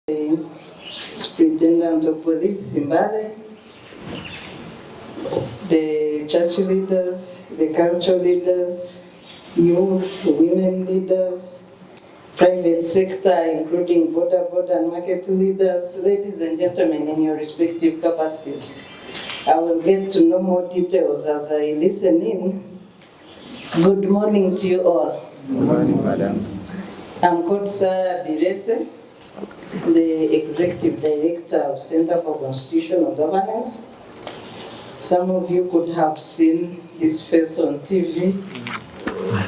the Superintendent of Police Mbale, the church leaders, the cultural leaders, youth, women leaders, private sector, including border and market leaders, ladies and gentlemen in your respective capacities. I will get to know more details as I listen in. Good morning to you all. Good morning, madam. I'm called Sarah Birete, the Executive Director of Center for Constitutional Governance. Some of you could have seen his face on TV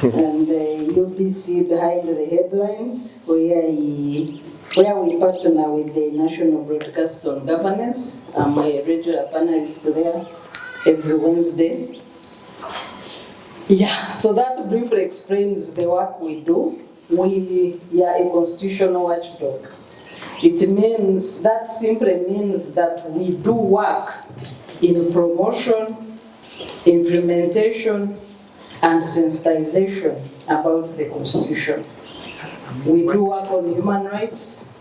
and UBC behind the headlines where we partner with the National Broadcast on Governance. I'm a regular panelist there every Wednesday. Yeah, so that briefly explains the work we do. We are a constitutional watchdog. That simply means that we do work in promotion, implementation, and sensitization about the Constitution. We do work on human rights.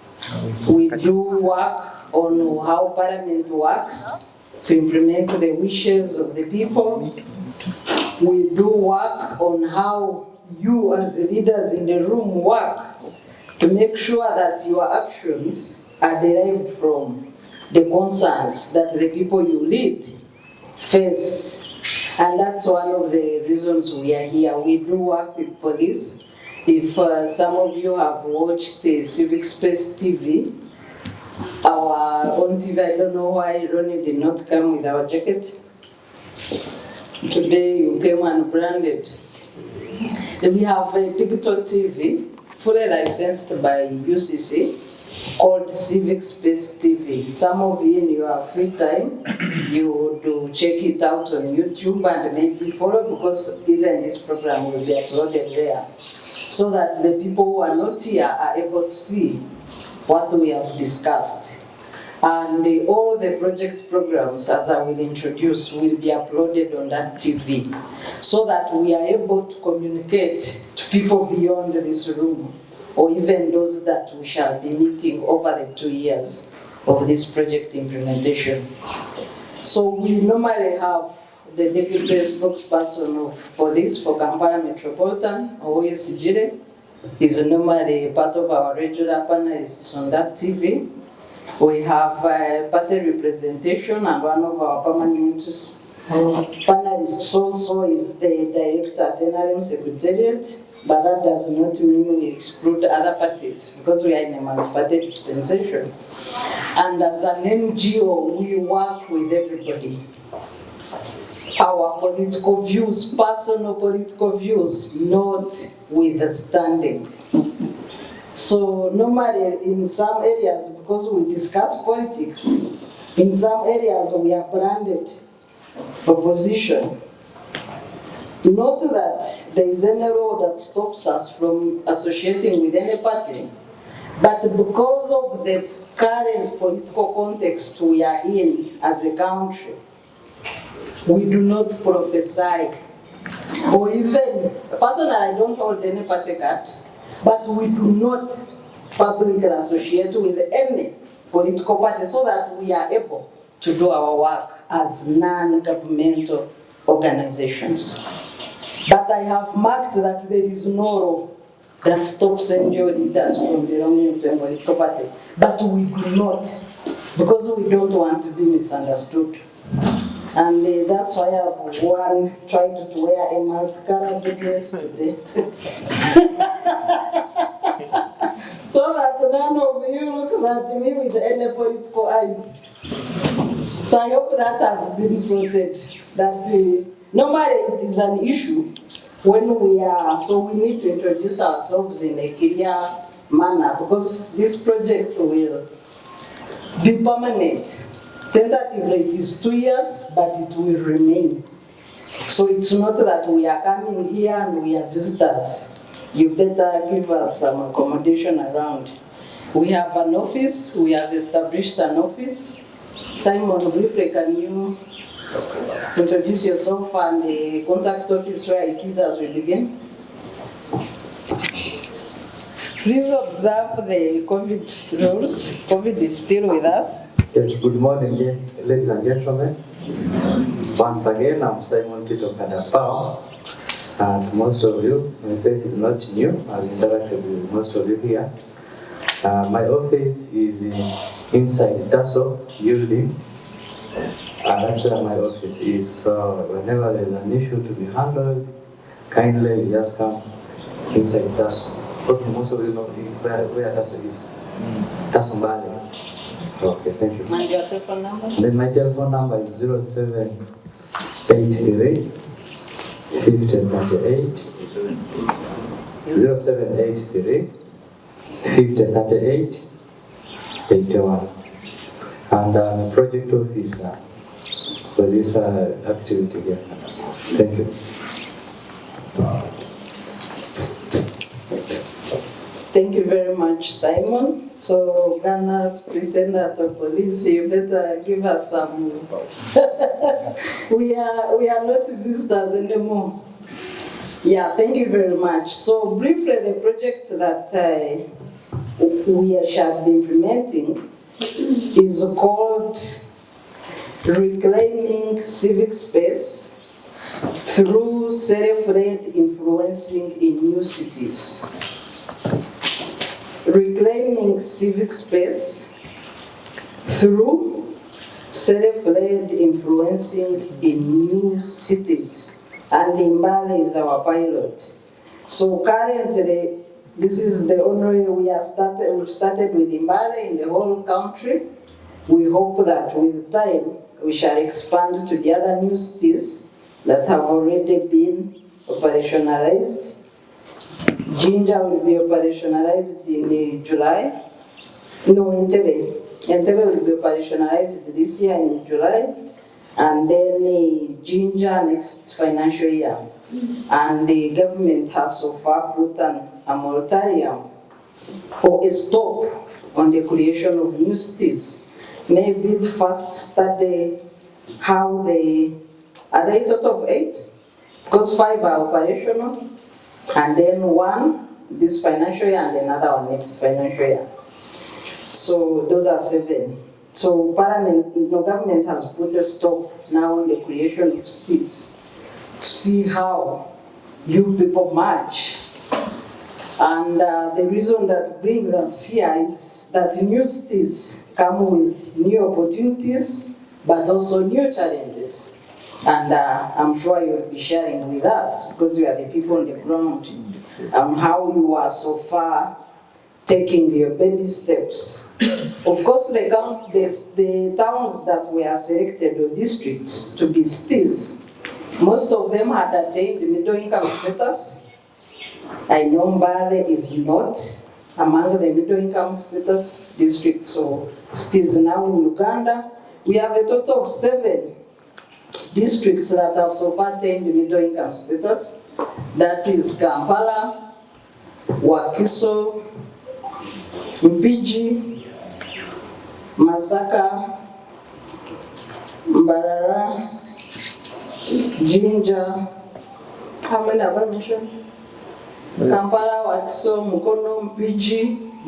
We do work on how Parliament works to implement the wishes of the people. We do work on how you as the leaders in the room work to make sure that your actions are derived from the concerns that the people you lead face. And that's one of the reasons we are here. We do work with police. If some of you have watched the Civic Space TV, our own TV, I don't know why Ronnie did not come with our jacket. Today you came unbranded. We have a digital TV, fully licensed by UCC, called Civic Space TV. Some of you in your free time, you do check it out on YouTube and maybe follow, because even this program will be uploaded there, so that the people who are not here are able to see what we have discussed. And all the project programs, as I will introduce, will be uploaded on that TV, so that we are able to communicate to people beyond this room, or even those that we shall be meeting over the 2 years of this project implementation. So we normally have the deputy spokesperson of police for Kampala Metropolitan, O.S. Jire, is normally part of our regular panelists on that TV. We have party representation, and one of our permanent panelists also is the Director at NRM Secretariat, but that does not mean we exclude other parties, because we are in a multi-party dispensation. And as an NGO, we work with everybody. Our political views, personal political views, not with the standing. So normally in some areas, because we discuss politics, in some areas we are branded opposition. Not that there is any law that stops us from associating with any party, but because of the current political context we are in as a country, we do not prophesy, or even, personally I don't hold any party card, but we do not publicly associate with any political party, so that we are able to do our work as non-governmental organizations. But I have marked that there is no law that stops NGO leaders from belonging to a political party. But we do not, because we don't want to be misunderstood. And that's why I've tried to wear a multicolored dress today. So that none of you looks at me with any political eyes. So I hope that has been sorted. That normally it is an issue when we are, so we need to introduce ourselves in a clear manner, because this project will be permanent. Tentatively it is 2 years, but it will remain. So it's not that we are coming here and we are visitors. You better give us some accommodation around. We have an office, we have established an office. Simon, briefly, can you introduce yourself and the contact office where it is as we begin? Please observe the COVID rules. COVID is still with us. Yes, good morning, ladies and gentlemen. Once again, I'm Simon Tito Kadapao. And most of you, my face is not new. I've interacted with most of you here. My office is inside Tasso building. And that's where my office is. So whenever there's an issue to be handled, kindly just come inside Tasso. Okay, most of you know where Tasso is. Tasso Mbale. Okay, thank you. And your telephone number? Then my telephone number is 0783 5038 0783 5038 81. And I'm a project officer for this activity here. Thank you. Thank you very much, Simon. So, Ghana's pretender to police, you better give us some. we are not visitors anymore. Yeah, thank you very much. So, briefly, the project that we shall be implementing is called Reclaiming Civic Space through Self-Led Influencing in New Cities. Reclaiming civic space through self-led influencing in new cities. And Mbale is our pilot. So currently, this is the only way we've started with Mbale in the whole country. We hope that with time, we shall expand to the other new cities that have already been operationalized. Ginger will be operationalized in July. No, Entebbe. Entebbe will be operationalized this year in July. And then Ginger next financial year. And the government has so far put a moratorium for a stop on the creation of new cities. Maybe first study how are they a total of 8? Because 5 are operational. And then 1 this financial year and another one next financial year. So those are 7. So government has put a stop now on the creation of cities to see how you people march. And the reason that brings us here is that new cities come with new opportunities, but also new challenges. And I'm sure you'll be sharing with us, because you are the people on the ground, how you are so far taking your baby steps. Of course, the towns that were selected, or districts, to be cities, most of them had attained middle income status. I know Mbale is not among the middle income status districts, so cities now in Uganda. We have a total of 7 districts that have so far attained middle income status. That is Kampala, Wakiso, Mpigi, Masaka, Mbarara, Jinja. How many have I mentioned? Kampala, Wakiso, Mukono, Mpigi,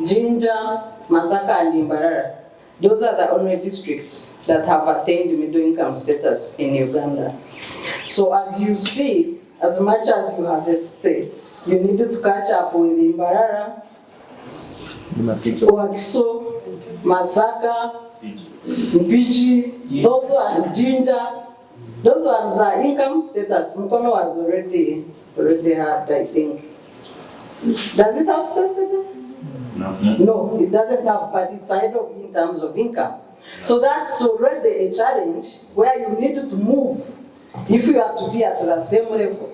Jinja, Masaka, and Mbarara. Those are the only districts that have attained middle income status in Uganda. So as you see, as much as you have a stay, you need to catch up with Mbarara, Wakiso, Masaka, Mpigi, those are Jinja. Those ones are income status. Mukono was already had, I think. Does it have status? No, it doesn't have, but it's ahead of in terms of income. So that's already a challenge where you need to move if you are to be at the same level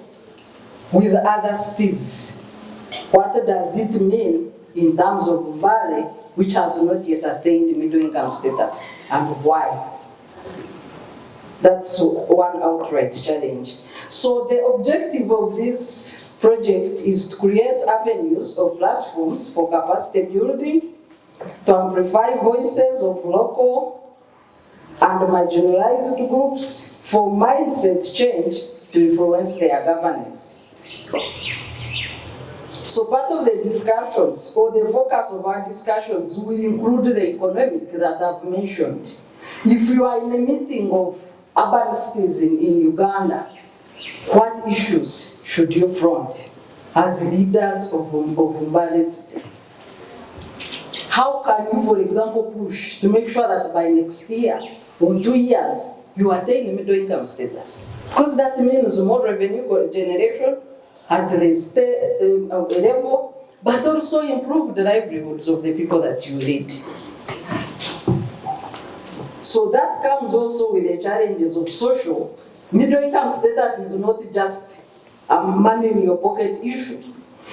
with other cities. What does it mean in terms of Mbale, which has not yet attained middle income status, and why? That's one outright challenge. So the objective of this project is to create avenues or platforms for capacity building, to amplify voices of local and marginalized groups for mindset change to influence their governance. So part of the discussions or the focus of our discussions will include the economic that I've mentioned. If you are in a meeting of urban cities in Uganda, what issues should you front as leaders of Mbale City? How can you, for example, push to make sure that by next year or 2 years, you attain middle income status? Because that means more revenue generation at the state level, but also improve the livelihoods of the people that you lead. So that comes also with the challenges of social. Middle income status is not just a money in your pocket issue.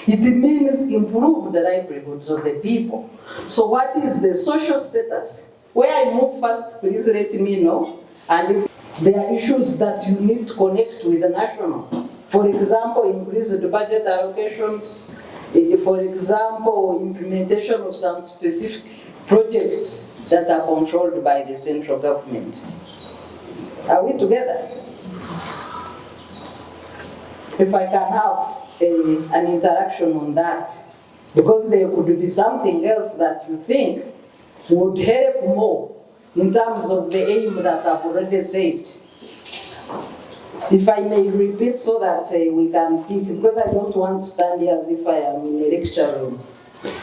It means improve the livelihoods of the people. So what is the social status? Where I move first, please let me know. And if there are issues that you need to connect with the national, for example, increase the budget allocations, for example, implementation of some specific projects that are controlled by the central government. Are we together? If I can have an interaction on that, because there could be something else that you think would help more in terms of the aim that I've already said. If I may repeat so that we can pick, because I don't want to stand here as if I am in a lecture room.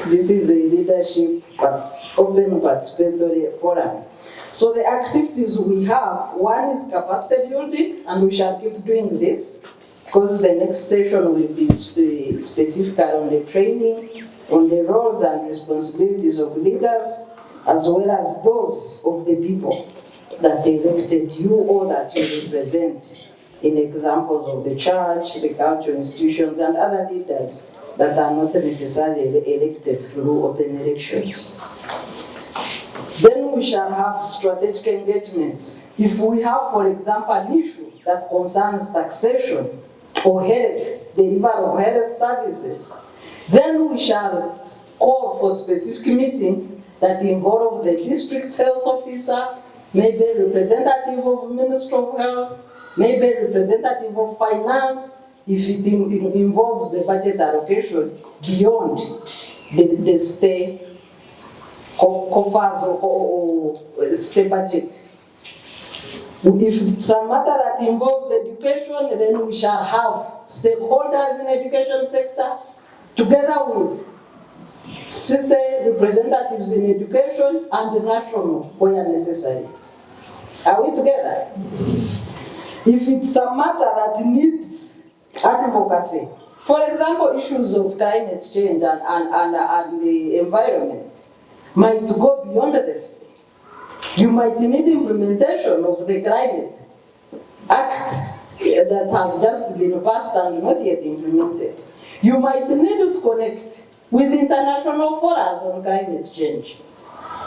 This is a leadership but open participatory forum. So the activities we have, one is capacity building, and we shall keep doing this, because the next session will be specific on the training, on the roles and responsibilities of leaders, as well as those of the people that elected you or that you represent, in examples of the church, the cultural institutions, and other leaders that are not necessarily elected through open elections. Then we shall have strategic engagements. If we have, for example, an issue that concerns taxation or health, delivery of health services, then we shall call for specific meetings that involve the district health officer, maybe a representative of Ministry of Health, maybe a representative of Finance, if it involves the budget allocation beyond the state coffers or state budget. If it's a matter that involves education, then we shall have stakeholders in the education sector together with city representatives in education and national where necessary. Are we together? If it's a matter that needs advocacy, for example, issues of climate change and the environment might go beyond the state. You might need implementation of the Climate Act that has just been passed and not yet implemented. You might need to connect with international forums on climate change.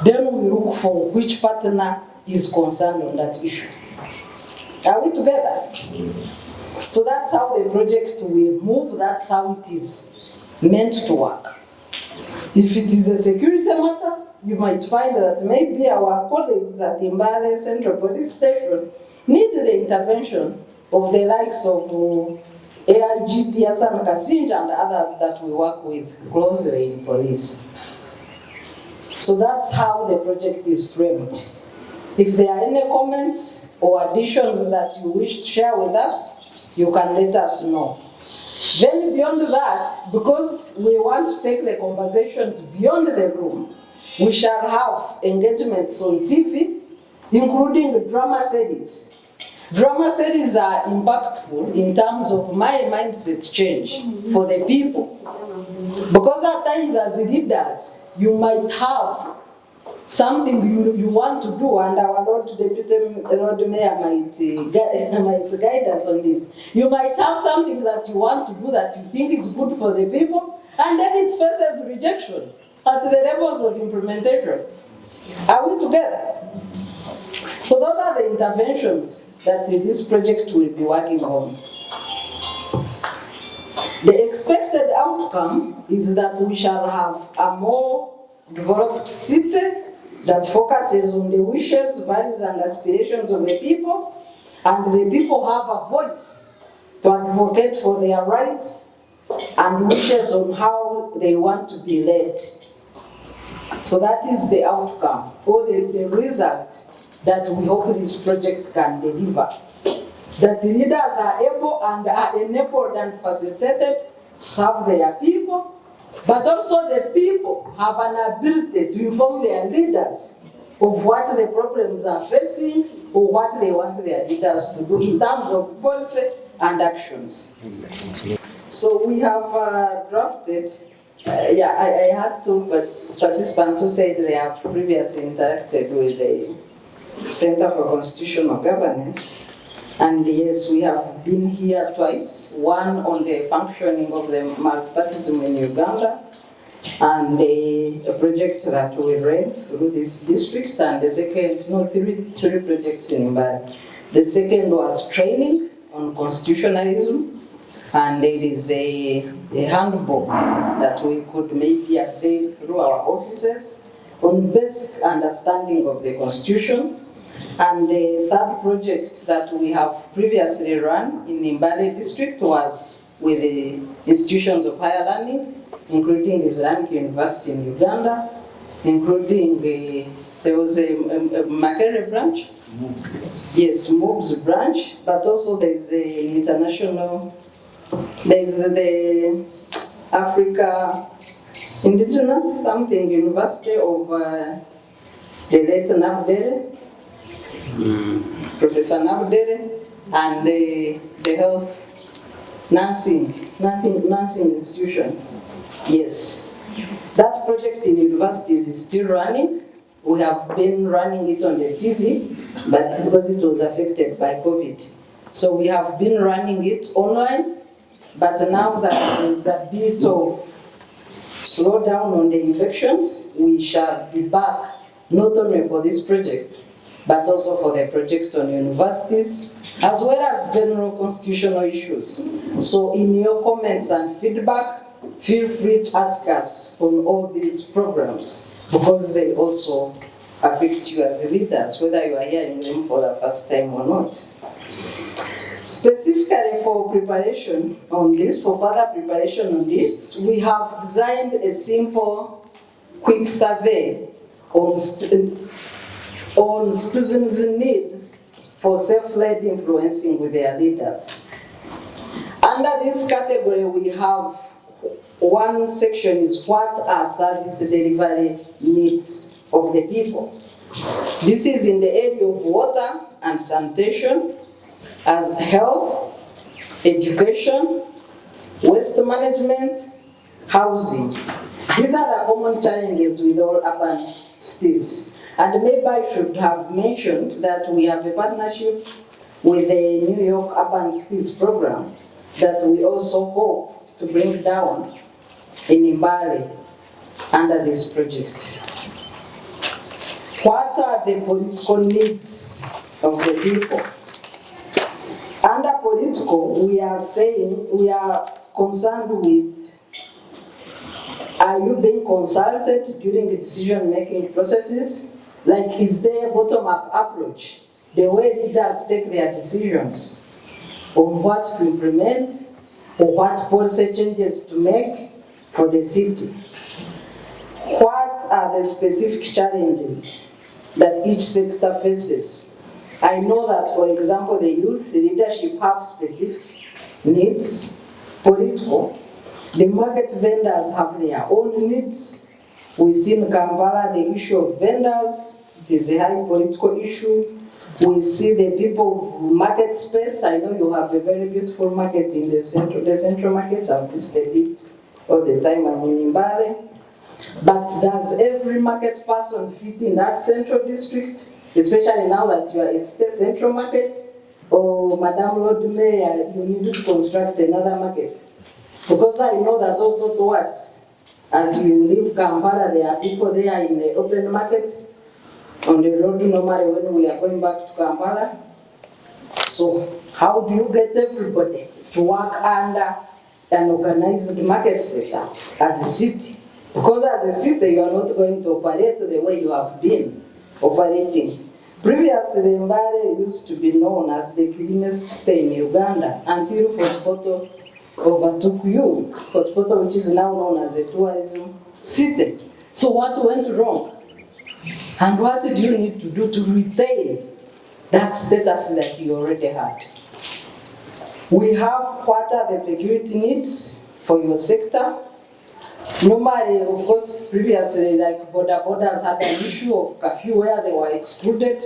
Then we look for which partner is concerned on that issue. Are we together? So that's how the project will move, that's how it is meant to work. If it is a security matter, you might find that maybe our colleagues at the Mbale Central Police Station need the intervention of the likes of AIG Piasan Kasinja and others that we work with closely in police. So that's how the project is framed. If there are any comments or additions that you wish to share with us, you can let us know. Then beyond that, because we want to take the conversations beyond the room, we shall have engagements on TV, including the drama series. Drama series are impactful in terms of my mindset change for the people. Because at times as leaders, you might have something you want to do, and our Lord Deputy Lord Mayor might guide us on this. You might have something that you want to do that you think is good for the people, and then it faces rejection at the levels of implementation. Are we together? So those are the interventions that this project will be working on. The expected outcome is that we shall have a more developed city that focuses on the wishes, values, and aspirations of the people, and the people have a voice to advocate for their rights and wishes on how they want to be led. So that is the outcome, or the result that we hope this project can deliver. That the leaders are able and are enabled and facilitated to serve their people, but also the people have an ability to inform their leaders of what the problems are facing or what they want their leaders to do in terms of policy and actions. So we have drafted, I had two participants who said they have previously interacted with the Center for Constitutional Governance. And yes, we have been here twice, one on the functioning of the multipartyism in Uganda, and a project that we ran through this district, and the second, three projects in Mbale. The second was training on constitutionalism, and it is a handbook that we could maybe avail through our offices on basic understanding of the Constitution. And the third project that we have previously run in Mbale district was with the institutions of higher learning, including Islamic University in Uganda, including there was a Makerere branch. Yes, MOBS branch, but also there's an international, there's the Africa Indigenous something University of the late Mbale. Professor Mbale, and the health nursing institution. Yes. That project in universities is still running. We have been running it on the TV, but because it was affected by COVID. So we have been running it online, but now that there is a bit of slowdown on the infections, we shall be back not only for this project, but also for the project on universities, as well as general constitutional issues. So in your comments and feedback, feel free to ask us on all these programs, because they also affect you as leaders, whether you are hearing them for the first time or not. Specifically for preparation on this, for further preparation on this, we have designed a simple, quick survey on citizens' needs for self-led influencing with their leaders. Under this category, we have one section is what are service delivery needs of the people. This is in the area of water and sanitation, as health, education, waste management, housing. These are the common challenges with all urban cities. And maybe I should have mentioned that we have a partnership with the New York Urban Cities program that we also hope to bring down in Mbale under this project. What are the political needs of the people? Under political, we are saying we are concerned with, are you being consulted during the decision-making processes? Like, is there a bottom-up approach, the way leaders take their decisions on what to implement or what policy changes to make for the city? What are the specific challenges that each sector faces? I know that, for example, the youth leadership have specific needs, political. The market vendors have their own needs. We see in Kampala the issue of vendors, it is a high political issue. We see the people of market space. I know you have a very beautiful market in the central market. I've visited it all the time. I'm in Mbale. But does every market person fit in that central district? Especially now that you are a central market? Or Madam Lord Mayor, you need to construct another market? Because I know that also towards, as you leave Kampala, there are people there in the open market, on the road normally when we are going back to Kampala. So how do you get everybody to work under an organized market setup as a city? Because as a city, you are not going to operate the way you have been operating. Previously, Mbale used to be known as the cleanest state in Uganda until Fort Portal overtook you, Fort Portal, which is now known as a tourism city. So what went wrong? And what did you need to do to retain that status that you already had? We have what are the security needs for your sector. Normally, of course, previously, like borders had an issue of curfew where they were excluded.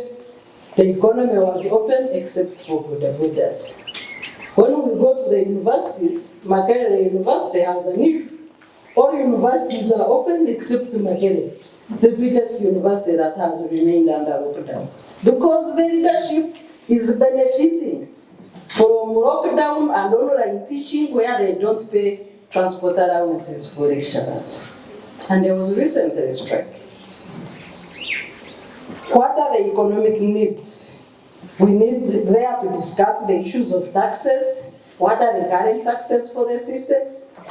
The economy was open except for borders. When we go to the universities, Makerere University has an issue. All universities are open except Makerere, the biggest university that has remained under lockdown. Because the leadership is benefiting from lockdown and online teaching where they don't pay transport allowances for lecturers. And there was recently a strike. What are the economic needs? We need there to discuss the issues of taxes. What are the current taxes for the city?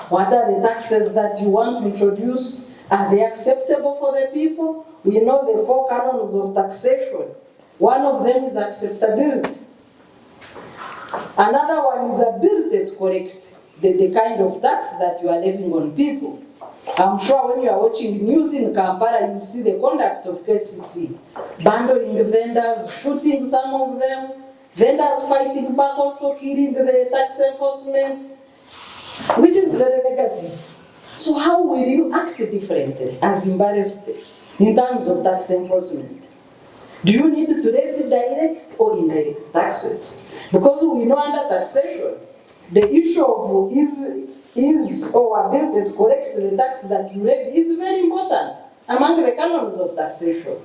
What are the taxes that you want to introduce? Are they acceptable for the people? We know the 4 canons of taxation. One of them is acceptability. Another one is ability to collect the kind of tax that you are levying on people. I'm sure when you are watching the news in Kampala, you see the conduct of KCC, bundling the vendors, shooting some of them, vendors fighting back, also killing the tax enforcement, which is very negative. So how will you act differently as Mbale City in terms of tax enforcement? Do you need to levy direct or indirect taxes? Because we know under taxation, the issue of is or ability to collect the tax that you levy is very important among the canons of taxation.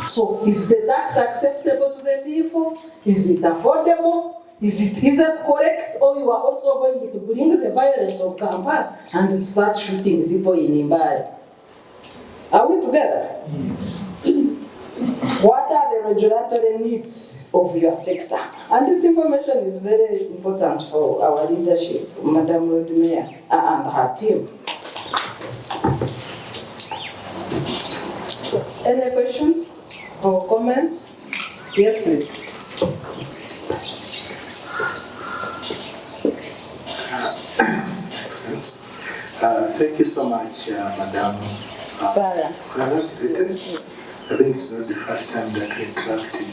So is the tax acceptable to the people? Is it affordable? Is it correct? Or you are also going to bring the violence of Kampala and start shooting people in Mbale? Are we together? What are the regulatory needs of your sector? And this information is very important for our leadership, Madam Lord Mayor and her team. So, any questions or comments? Yes, please. Excellent. Thank you so much, Madam Sarah. I think it's not the first time that we interacted.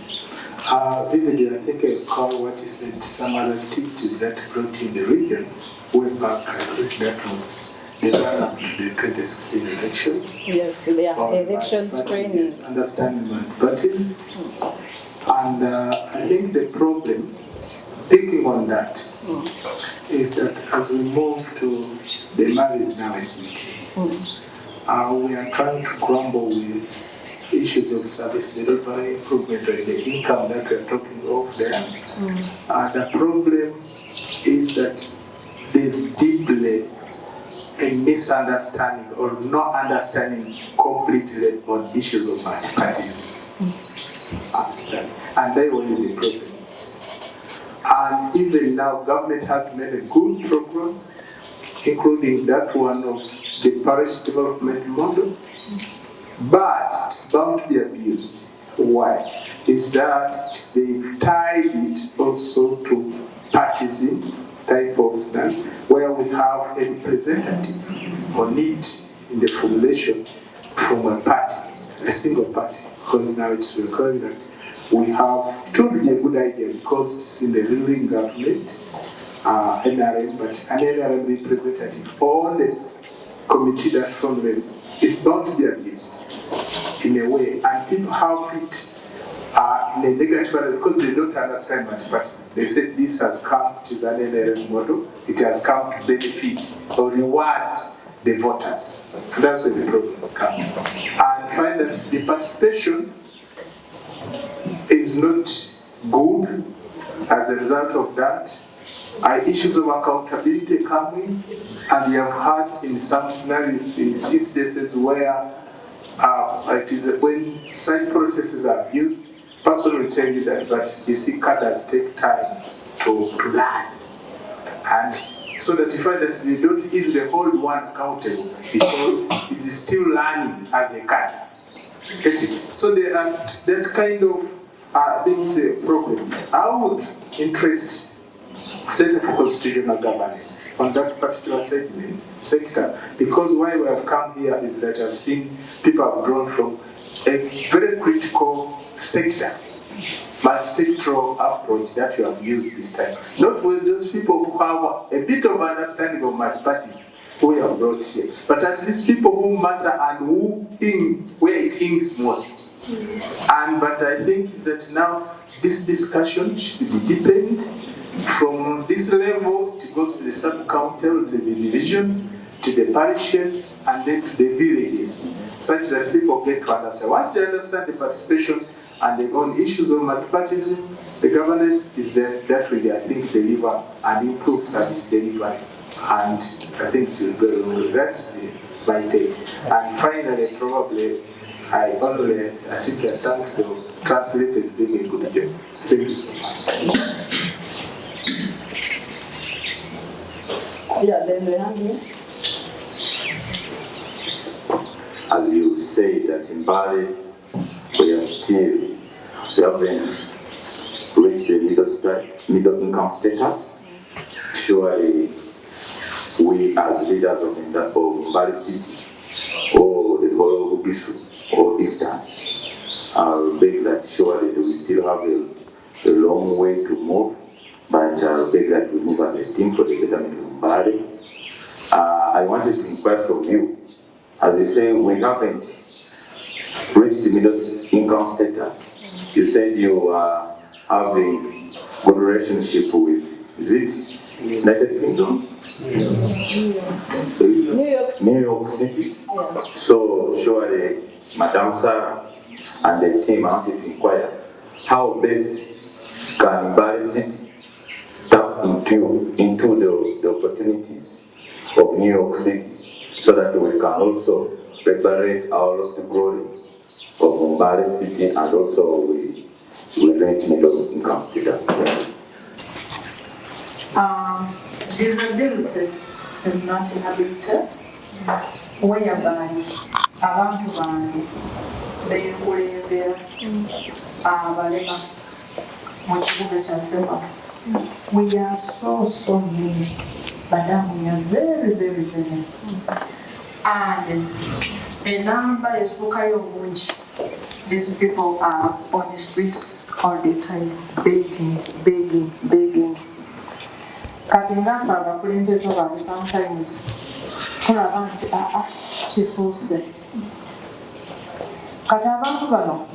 Vividly, I think I recall what you said, some other activities that brought in the region way back. I think that was the run-up to the 2016 elections. Yes, the elections training. Yes, understanding my parties. And I think the problem, thinking on that, is that as we move to the Mbale is now a city, we are trying to grapple with issues of service delivery, improvement in the income that we are talking of there. The problem is that there's deeply a misunderstanding or not understanding completely on issues of parties. And they were the problem is. And even now, government has made good programs, including that one of the parish development model. But it's bound to be abused. Why? Is that they've tied it also to partisan type of stand, where we have a representative on it in the formulation from a party, a single party. Because now it's recurring that we have, it would be a good idea because it's in the ruling government, NRM, but an NRM representative on the committee that formulates, it's bound to be abused in a way, and people have it in a negative way because they don't understand multi-parties. They say this has come, it is an NRM model, it has come to benefit or reward the voters. And that's where the problem has come. And find that the participation is not good as a result of that. Issues of accountability coming, and we have had in some scenarios, in instances where it is when such processes are used, person will tell you that, but you see, cadres take time to learn. And so that you find that they don't easily hold one accountable because he's still learning as a cadre. So there are that kind of things a problem. I would interest set up a constitutional governance on that particular sector, because why we have come here is that I've seen people have grown from a very critical sector, multi-sectoral approach that you have used this time. Not with those people who have a bit of understanding of multi-parties who we have brought here, but at least people who matter and where it hints most. But I think is that now this discussion should be deepened. From this level, it goes to the sub-county, to the divisions, to the parishes, and then to the villages, such that people get to understand. Once they understand the participation and the own issues of multipartism, the governance is there. That will, I think, deliver and improve service delivery. And I think that's my take. And finally, probably, I simply thank the translators doing a good job. Thank you so much. Yeah, there's a hand here. As you say that in Mbale, we haven't reached the middle income status. Surely, we as leaders of Mbale City, or the whole of Uganda, or Eastern, I'll beg that surely we still have a long way to move, but I'll beg that we move as a team for the betterment of Mbale. I wanted to inquire from you, as you say, we haven't reached the middle income status. You said you are having good relationship with, is it United Kingdom? New York City. Yeah. So surely, Madam Sarah and the team, I wanted to inquire, how best can Mbale City tap into the opportunities of New York City, so that we can also reparate our lost glory of Mbale City, and also we reach middle income status. Disability is not inability, whereby abantu bange beekulembera abalema mu kibuga kyaffe. We are so many. Madam, we are very many. And a number is bunch. These people are on the streets all the time, begging. Katingamba abakulembeze baabwe sometimes tulaba nti kifuuse. Kati abantu bano,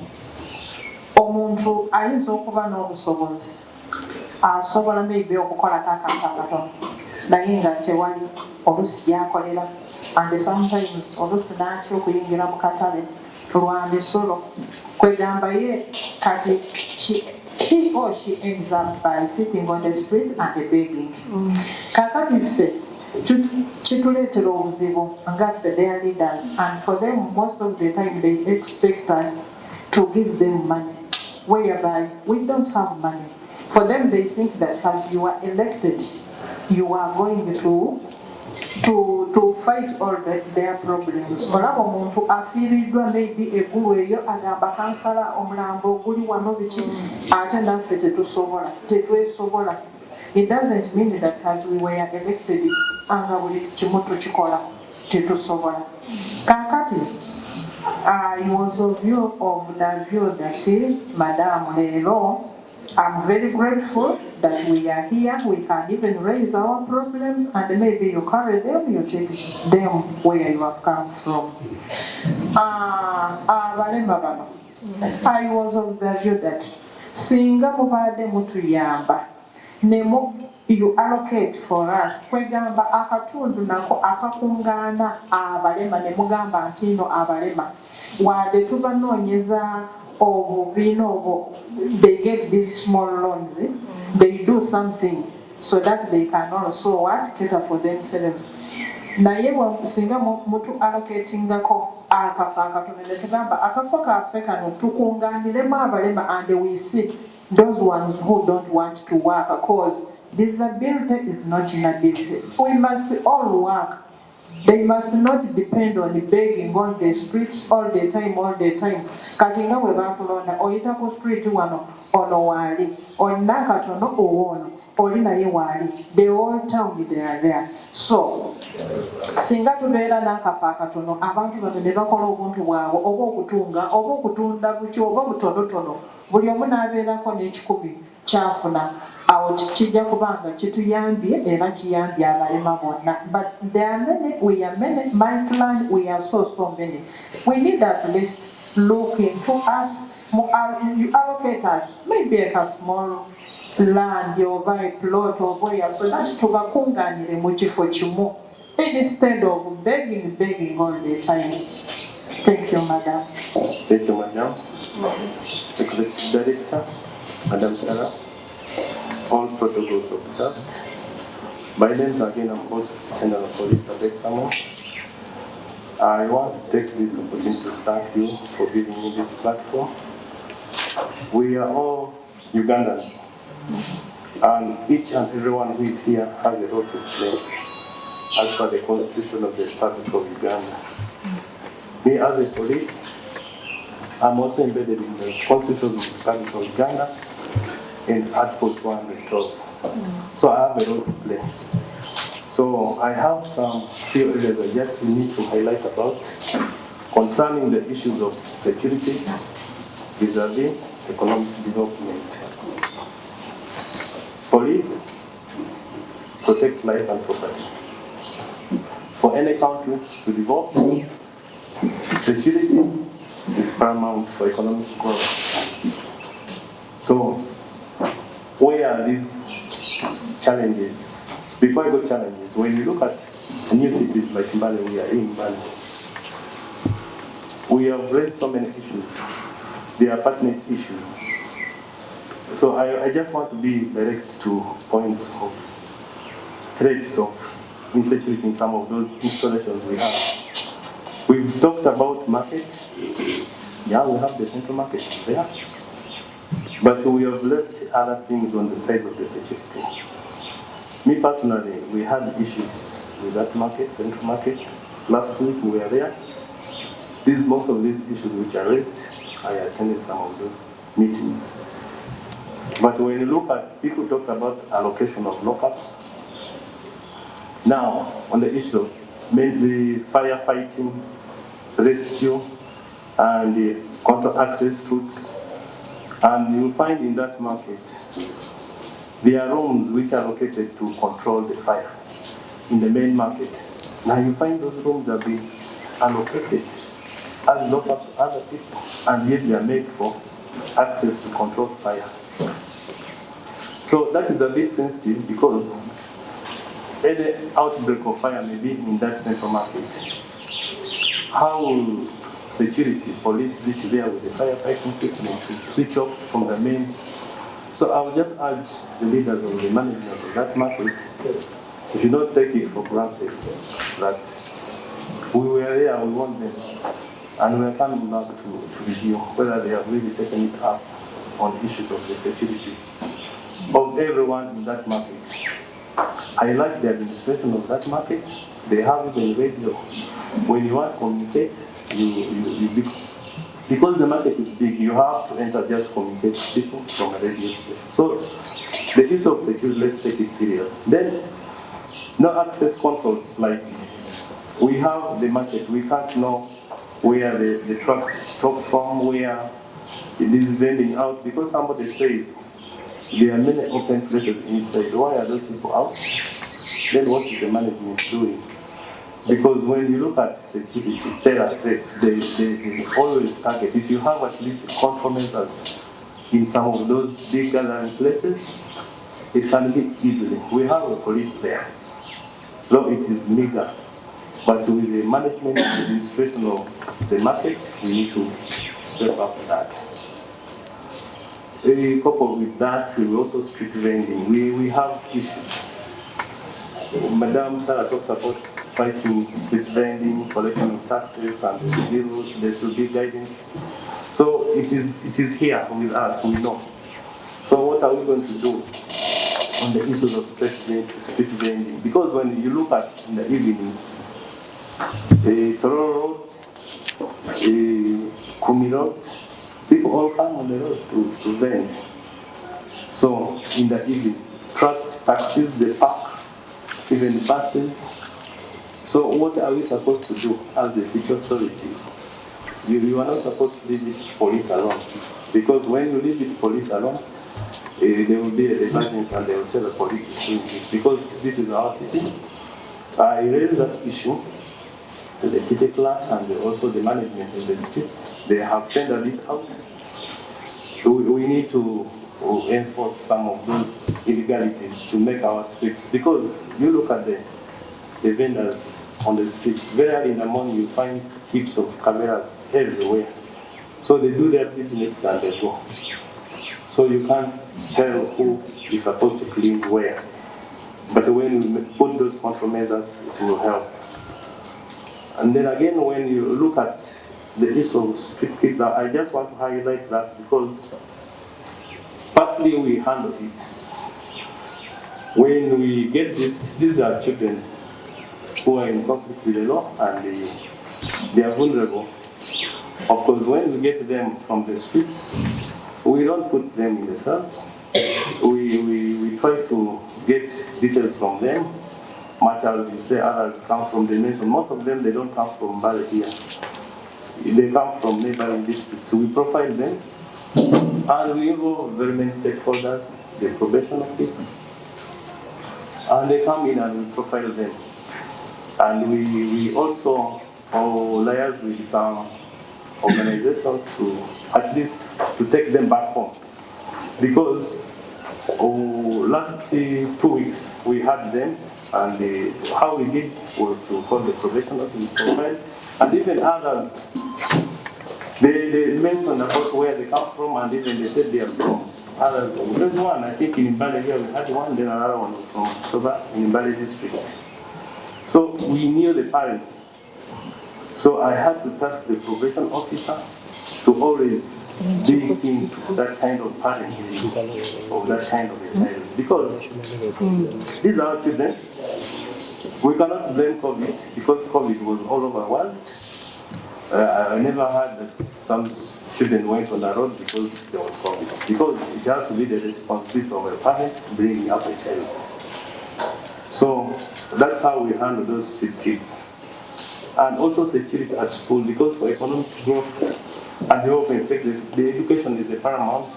omuntu ayinza okuba n'obusobozi, asobola maybe okukolako akantu akatono, naye nga tewali oluusi gy'akolera, and sometimes oluusi n'atya okuyingira mu katale lwa misolo, kwegamba ye kati he or she ends up by sitting on the street and begging. Kakati ffe kituleetera obuzibu nga ffe their leaders, and for them most of the time they expect us to give them money, whereby we don't have money. For them they think that as you are elected, you are going to fight all their problems. Olaba omuntu afiiriddwa maybe eggulu eyo agamba kansala omulambo oguli wano biki, ate naffe tetwesobola. It doesn't mean that as we were elected anga buli kimu tukikola tetusobola. Kakati I was of the view that Madam leero, I'm very grateful that we are here. We can even raise our problems, and maybe you carry them, you take them where you have come from. I was of the view that singa mubadde mutuyamba nemo you allocate for us, kwegamba akatundu nako akakungaana abalema ne mugamba nti no abalema wadde tubanoonyeza obubiina obwo, they get these small loans, they do something so that they can also cater for themselves. Naye singa mutu allocatingako akafa akatono ne tugamba akafa kaffe kano tukungaaniremu abalema, and we see those ones who don't want to work, because disability is not inability. We must all work. They must not depend on begging on the streets all the time. Kati nga bwe batulonda oyita ku street wano ono waali, olina katono owoono, oli naye waali. The whole town they are there. So singa tubeera n'akafo akatono abantu bano ne bakola obuntu bwabwe oba okutunga oba okutunda buki oba butonotono, buli omu n'abeerako n'ekikumi kyafuna, awo kijja kubanga kituyambye era kiyambye abalema bonna. But there are many, we are many, my clan, we are so many. We need at least look into us, you allocate us maybe a small land oba a plot oba so that tubakunganire mu kifo kimu instead of begging all the time. Thank you, madam. Thank you, madam. Executive Director, Madam Sarah, all protocols observed. My name is again, I'm also General Police Abek Samo. I want to take this opportunity to thank you for giving me this platform. We are all Ugandans, and each and everyone who is here has a role to play as per the Constitution of the Republic of Uganda. Me as a police, I'm also embedded in the Constitution of the Republic of Uganda in Article 212. So I have a role to play. So I have some few areas I just need to highlight about concerning the issues of security vis-a-vis economic development. Police protect life and property. For any country to develop, security is paramount for economic growth. So, where are these challenges? Before I go challenges, when you look at new cities like Mbale, we are in Mbale. We have raised so many issues. They are pertinent issues. So I just want to be direct to points of threats of insecurity in some of those installations we have. We've talked about market. Yeah, we have the central market there. But we have left other things on the side of the security. Me personally, we had issues with that market, central market. Last week we were there. Most of these issues which are raised, I attended some of those meetings. But when you look at, people talk about allocation of lockups. Now, on the issue of mainly firefighting, rescue, and the control access routes, and you'll find in that market, there are rooms which are located to control the fire in the main market. Now you find those rooms are being allocated as lockups to other people, and yet they are made for access to control fire. So that is a bit sensitive because any outbreak of fire may be in that central market. How will security, police reach there with the firefighting equipment to switch off from the main? So I would just urge the leaders of the management of that market, if you don't take it for granted, that we were there, we want them, and we are coming back to review whether they have really taken it up on issues of the security of everyone in that market. I like the administration of that market. They have even radio. When you want to communicate, because the market is big, you have to enter just communicate to people from a radio station. So the issue of security, let's take it serious. Then, no access controls, like we have the market, we can't know where the trucks stop from, where it is vending out, because somebody said there are many open places inside. Why are those people out? Then what is the management doing? Because when you look at security, terror threats, they always target. If you have at least control measures in some of those big gathering places, it can be easily. We have a police there, though it is meager. But with the management and administration of the market, we need to step up that. Coupled with that, we also street vending. We have issues. Madam Sarah talked about fighting street vending, collection of taxes, and there should be guidance. So it is here with us, we know. So what are we going to do on the issues of street vending? Because when you look at in the evening, Tororo Road, Kumi Road, people all come on the road to vend. So in the evening, trucks, taxis, the park, even buses. So what are we supposed to do as the city authorities? You are not supposed to leave it police alone. Because when you leave it police alone, there will be a divergence and they will say the police is doing this. Because this is our city. I raised that issue to the city clerk and also the management in the streets. They have tendered it out. We need to enforce some of those illegalities to make our streets. Because you look at the vendors on the streets, very early in the morning you find heaps of cameras everywhere. So they do their business and they go. So you can't tell who is supposed to clean where. But when we put those countermeasures, it will help. And then again, when you look at the issue of street kids, I just want to highlight that because partly we handle it. When we get this, these are children who are in conflict with the law and they are vulnerable. Of course, when we get them from the streets, we don't put them in the cells. We try to get details from them, much as you say others come from the nation. Most of them, they don't come from Mbale here. They come from neighboring districts. So we profile them, and we involve government stakeholders, the probation office, and they come in and we profile them. And we also liaise with some organizations to at least to take them back home. Because last 2 weeks we had them, and how we did was to call the probation office profile, and even others, they mentioned about where they come from, and even they said they are from others. There's one, I think in Mbale here we had one, then another one was from Soba in Mbale district. So we knew the parents. So I had to task the probation officer to always dig into that kind of parenting of that kind of a child. Because these are our children. We cannot blame COVID because COVID was all over the world. I never heard that some children went on the road because there was COVID. Because it has to be the responsibility of a parent bringing up a child. So that's how we handle those street kids. And also security at school, because for economic growth and development, the education is the paramount.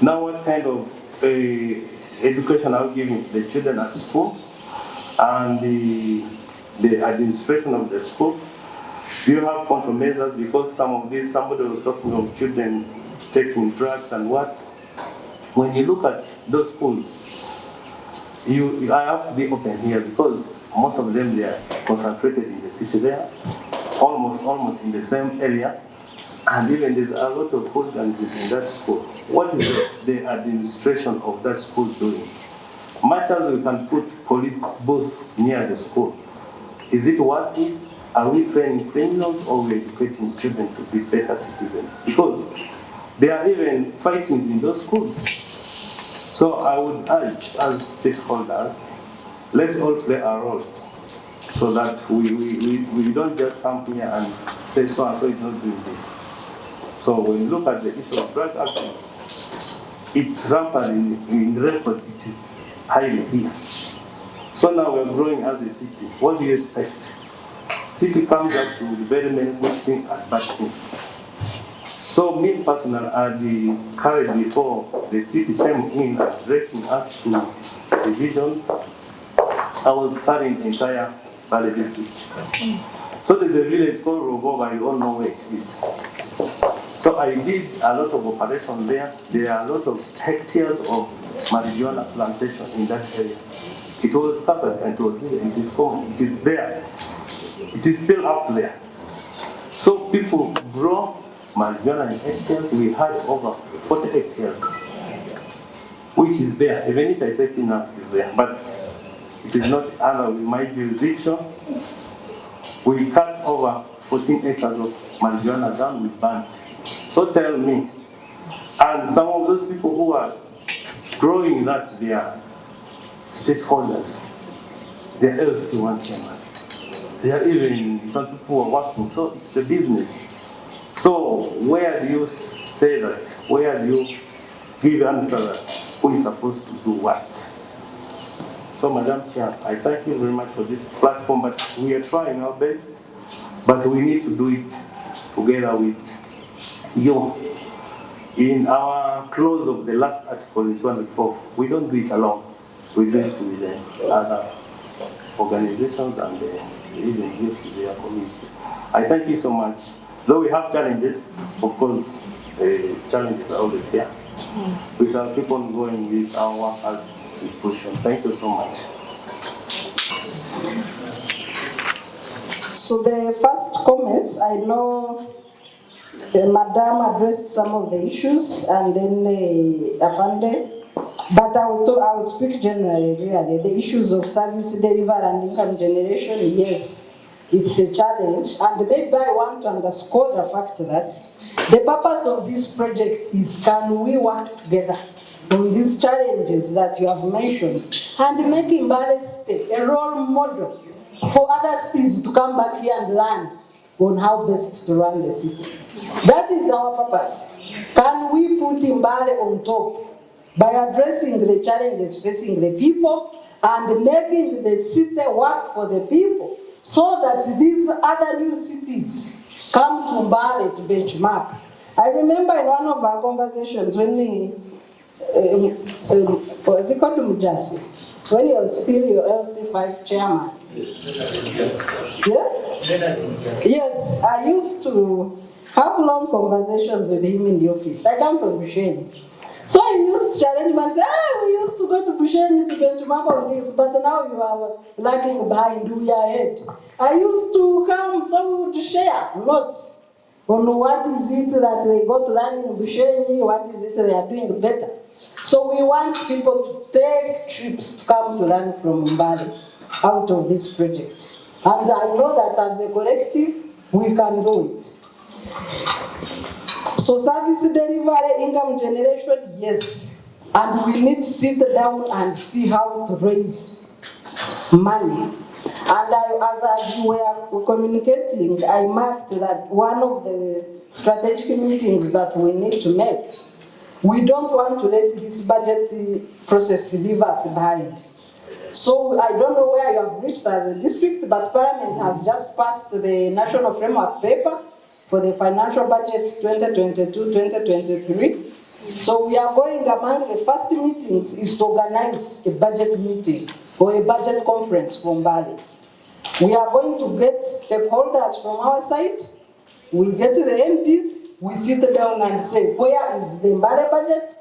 Now what kind of education are we giving the children at school and the administration of the school? Do you have countermeasures? Because somebody was talking of children taking drugs and what? When you look at those schools, I have to be open here because most of them, they are concentrated in the city there, almost in the same area, and even there's a lot of hooliganism in that school. What is the administration of that school doing? Much as we can put police booth near the school, is it working? Are we training criminals or are we educating children to be better citizens? Because there are even fightings in those schools. So I would urge as stakeholders, let's all play our roles so that we don't just come here and say so and so is not doing this. So when you look at the issue of drug abuse, it's rampant in record, it is highly here. So now we're growing as a city. What do you expect? City comes up to very many good things and bad things. So me personally, I carried before the city came in and directing us to divisions. I was carrying the entire Mbale district. So there's a village called Rogoba, you all know where it is. So I did a lot of operation there. There are a lot of hectares of marijuana plantation in that area. It was covered and it is common. It is there. It is still up there. So people grow marijuana in hectares. We had over 40 hectares, which is there. Even if I take it now, it is there. But it is not under my jurisdiction. We cut over 14 acres of marijuana down with burnt. So tell me, and some of those people who are growing that, they are stakeholders. They are LC1 chairmen. They are even some people who are working. So it's a business. So where do you say that? Where do you give answer that? who is supposed to do what. So, Madam Chair, I thank you very much for this platform, but we are trying our best, but we need to do it together with you. In our close of the last article in 212, we don't do it alone. We do it with the other organizations and even youth in their community. I thank you so much. Though we have challenges, of course, challenges are always here. We shall keep on going with our work as we push on. Thank you so much. So the first comments, I know Madam addressed some of the issues and then Afande, but I will speak generally, really. The issues of service delivery and income generation, yes, it's a challenge. And maybe I want to underscore the fact that the purpose of this project is, can we work together on these challenges that you have mentioned and make Mbale City a role model for other cities to come back here and learn on how best to run the city. That is our purpose. Can we put Mbale on top by addressing the challenges facing the people and making the city work for the people so that these other new cities come to Mbale to benchmark? I remember in one of our conversations when was it called Mujasi? When he was still your LC5 chairman. Yeah? Yes, I used to have long conversations with him in the office. I come from Busheni. So he used to challenge me and say, we used to go to Busheni to benchmark on this, but now you are lagging behind, we are ahead. I used to come, so we would share notes on what is it that they got to learn in Busheni, what is it they are doing better. So we want people to take trips to come to learn from Mbale out of this project. And I know that as a collective, we can do it. So service delivery, income generation, yes. And we need to sit down and see how to raise money. And as we were communicating, I marked that one of the strategic meetings that we need to make, we don't want to let this budget process leave us behind. So I don't know where you have reached as a district, but Parliament has just passed the National Framework Paper for the financial budget 2022-2023. So we are going, among the first meetings is to organize a budget meeting or a budget conference from Mbale. We are going to get stakeholders from our side, we get the MPs, we sit down and say, where is the Mbale budget?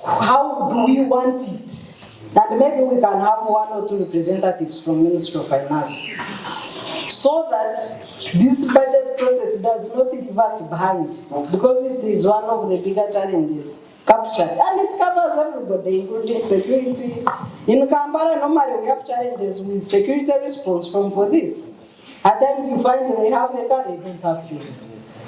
How do we want it? And maybe we can have one or two representatives from Ministry of Finance, so that this budget process does not leave us behind, because it is one of the bigger challenges captured, and it covers everybody, including security. In Kampala, normally we have challenges with security response from police. At times you find they have a car, they don't have fuel.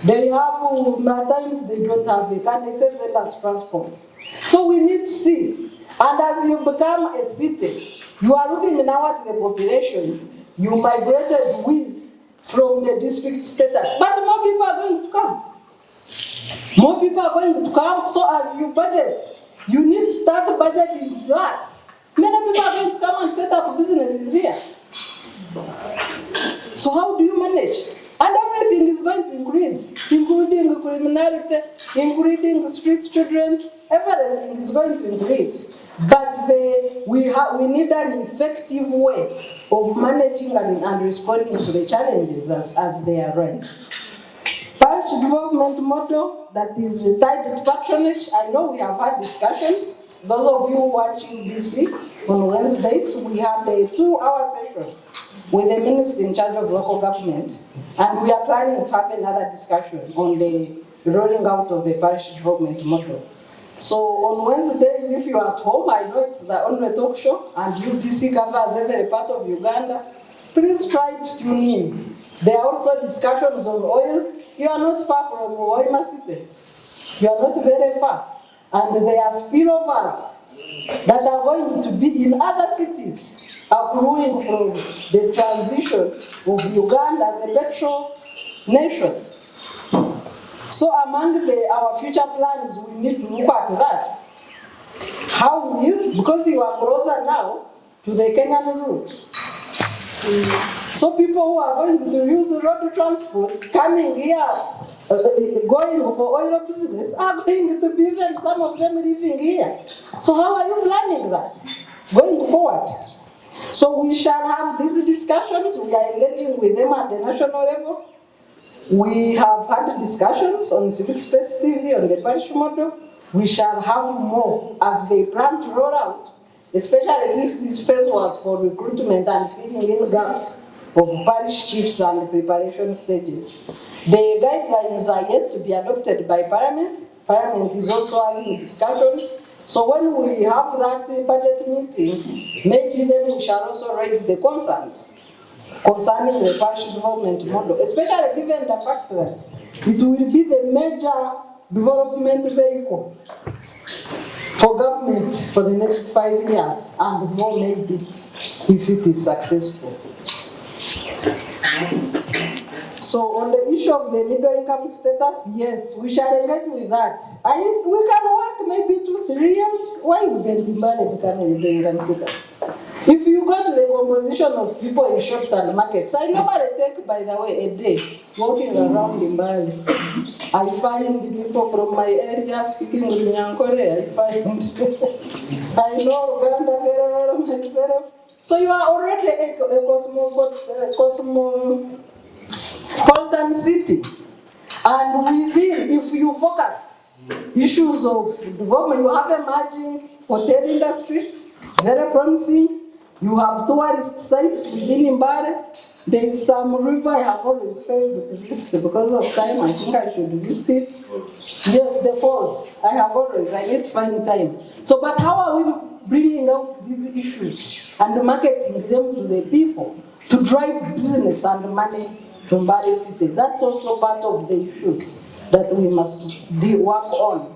They have, at times they don't have a car, they say that's transport. So we need to see. And as you become a city, you are looking now at the population you migrated with from the district status. But more people are going to come. More people are going to come. So as you budget, you need to start the budget in class. Many people are going to come and set up businesses here. So how do you manage? And everything is going to increase, including criminality, including street children. Everything is going to increase. But we need an effective way of managing and responding to the challenges as they arise. Parish development model that is tied to patronage. I know we have had discussions. Those of you watching BC on Wednesdays, we had a 2-hour session with the minister in charge of local government, and we are planning to have another discussion on the rolling out of the parish development model. So on Wednesdays, if you are at home, I know it's the only talk show, and UBC covers every part of Uganda, please try to tune in. There are also discussions on oil. You are not far from Mbale City. You are not very far. And there are spillovers that are going to be in other cities, accruing from the transition of Uganda as a petrol nation. So among our future plans, we need to look at that. How will you, because you are closer now to the Kenyan route. So people who are going to use road transport coming here, going for oil business, are going to be even some of them living here. So how are you planning that going forward? So we shall have these discussions. We are engaging with them at the national level. We have had discussions on Civic Space TV, on the parish model. We shall have more as they plan to roll out, especially since this phase was for recruitment and filling in gaps of parish chiefs and preparation stages. The guidelines are yet to be adopted by Parliament. Parliament is also having discussions. So when we have that budget meeting, maybe then we shall also raise the concerns concerning the parish development model, especially given the fact that it will be the major development vehicle for government for the next 5 years and more maybe if it is successful. So on the issue of the middle income status, yes, we shall engage with that. We can work maybe 2-3 years. Why wouldn't Mbale become a middle income status? If you go to the composition of people in shops and markets, I normally take, by the way, a day walking around Mbale. I find people from my area speaking Runyankore. I know Uganda very well myself. So you are already a cosmopolitan city. And within, if you focus issues of development, you have emerging hotel industry, very promising. You have tourist sites within Mbale. There is some river I have always failed to visit because of time. I think I should visit it. Yes, the falls. I need to find time. So, but how are we bringing out these issues and marketing them to the people to drive business and money to Mbale City? That's also part of the issues that we must work on.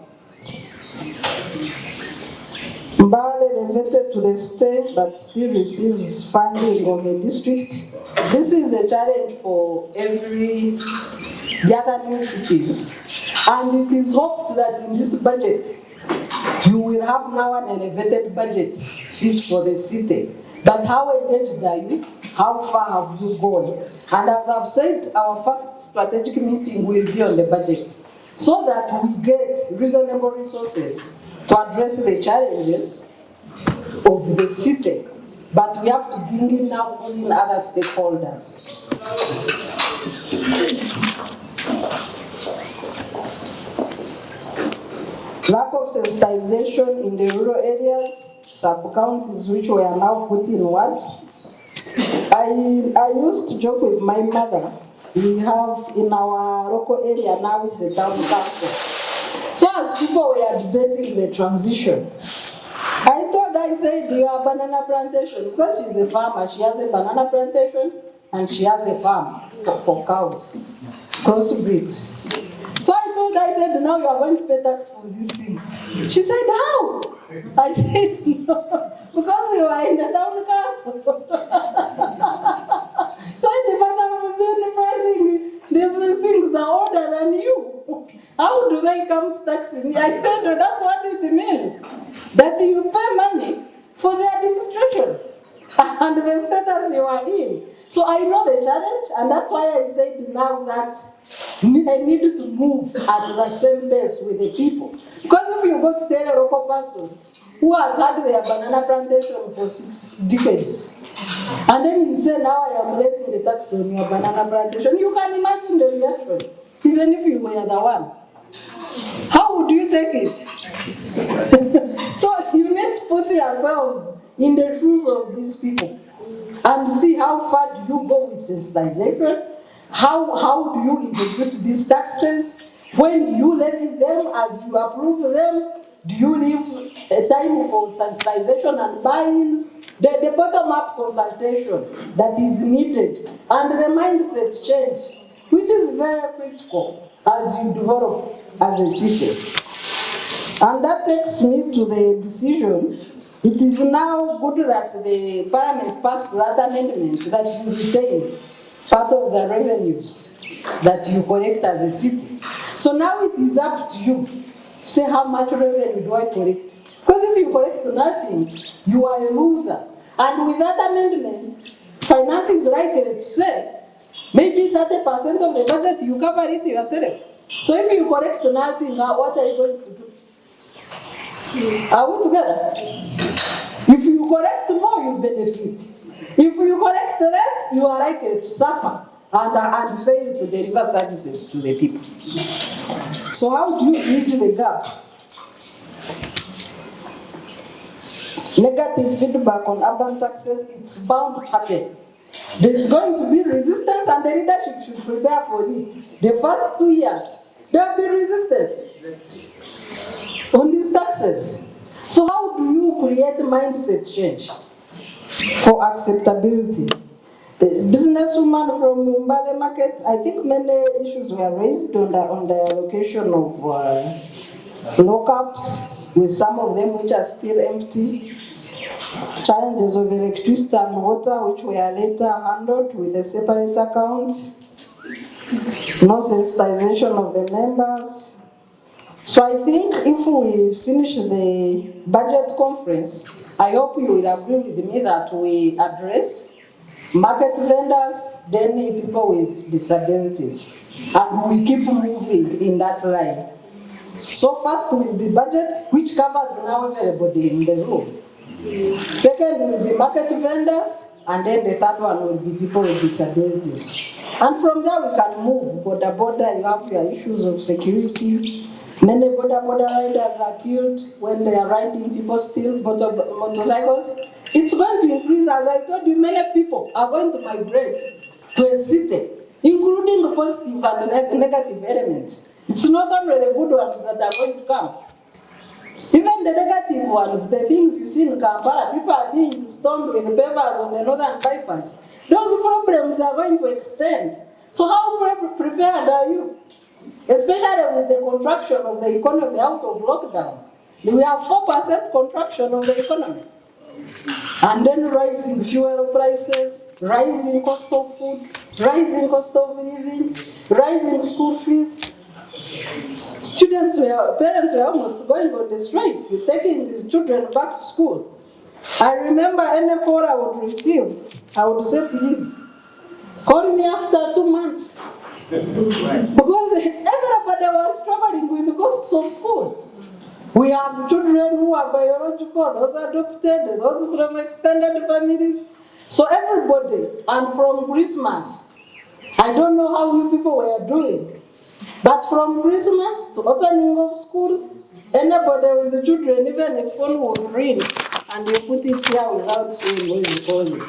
Mbale elevated to the state but still receives funding of a district. This is a challenge for the other new cities. And it is hoped that in this budget, you will have now an elevated budget fit for the city. But how engaged are you? How far have you gone? And as I've said, our first strategic meeting will be on the budget, so that we get reasonable resources to address the challenges of the city. But we have to bring in now in other stakeholders. Lack of sensitization in the rural areas, sub-counties which were now put in words. I used to joke with my mother. We have in our local area now it's a town council. So as people were debating the transition, I said, you are banana plantation. Because she's a farmer, she has a banana plantation and she has a farm for cows, crossbreeds. So I said, now you are going to pay tax for these things. She said, how? I said, no, because you are in the town council. So the matter of being these things are older than you. How do they come to taxing me? I said, no, that's what it means. That you pay money for the administration and the status you are in. So I know the challenge, and that's why I said now that I need to move at the same pace with the people. Because if you go to tell a local person who has had their banana plantation for 6 decades, and then you say, now I am levying the tax on your banana plantation, you can imagine the reaction, even if you were the one. How would you take it? So you need to put yourselves in the shoes of these people and see how far do you go with sensitization, how do you introduce these taxes, when do you levy them, as you approve them, do you leave a time for sensitization and buy-ins, the bottom-up consultation that is needed, and the mindset change, which is very critical as you develop as a city. And that takes me to the decision. It is now good that the Parliament passed that amendment that you retain part of the revenues that you collect as a city. So now it is up to you to say how much revenue do I collect. Because if you collect nothing, you are a loser. And with that amendment, finance is likely to say, maybe 30% of the budget, you cover it yourself. So if you collect nothing, now what are you going to do? Are we together? If you collect more, you benefit. If you collect less, you are likely to suffer and fail to deliver services to the people. So how do you bridge the gap? Negative feedback on urban taxes, it's bound to happen. There's going to be resistance and the leadership should prepare for it. The first 2 years, there will be resistance on these taxes. So how do you create mindset change for acceptability? The businesswoman from Mbale Market, I think many issues were raised on the allocation of lockups, with some of them which are still empty. Challenges of electricity and water, which were later handled with a separate account. No sensitization of the members. So I think if we finish the budget conference, I hope you will agree with me that we address market vendors, then people with disabilities, and we keep moving in that line. So first will be budget, which covers now everybody in the room. Second will be market vendors, and then the third one will be people with disabilities. And from there we can move border, you have your issues of security. Many border riders are killed when they are riding, people steal motorcycles. It's going to increase, as I told you, many people are going to migrate to a city, including the positive and negative elements. It's not only the good ones that are going to come. Even the negative ones, the things you see in Kampala, people are being stoned with pavers on the northern bypass. Those problems are going to extend. So how prepared are you? Especially with the contraction of the economy out of lockdown. We have 4% contraction of the economy. And then rising fuel prices, rising cost of food, rising cost of living, rising school fees. Parents were almost going on the strike, taking the children back to school. I remember any call I would receive, I would say, please, call me after 2 months. Because everybody was struggling with the costs of school. We have children who are biological, those adopted, those from extended families. So everybody, and from Christmas, I don't know how you people were doing, but from Christmas to opening of schools, anybody with the children, even his phone will ring, and you put it here without saying where you call it.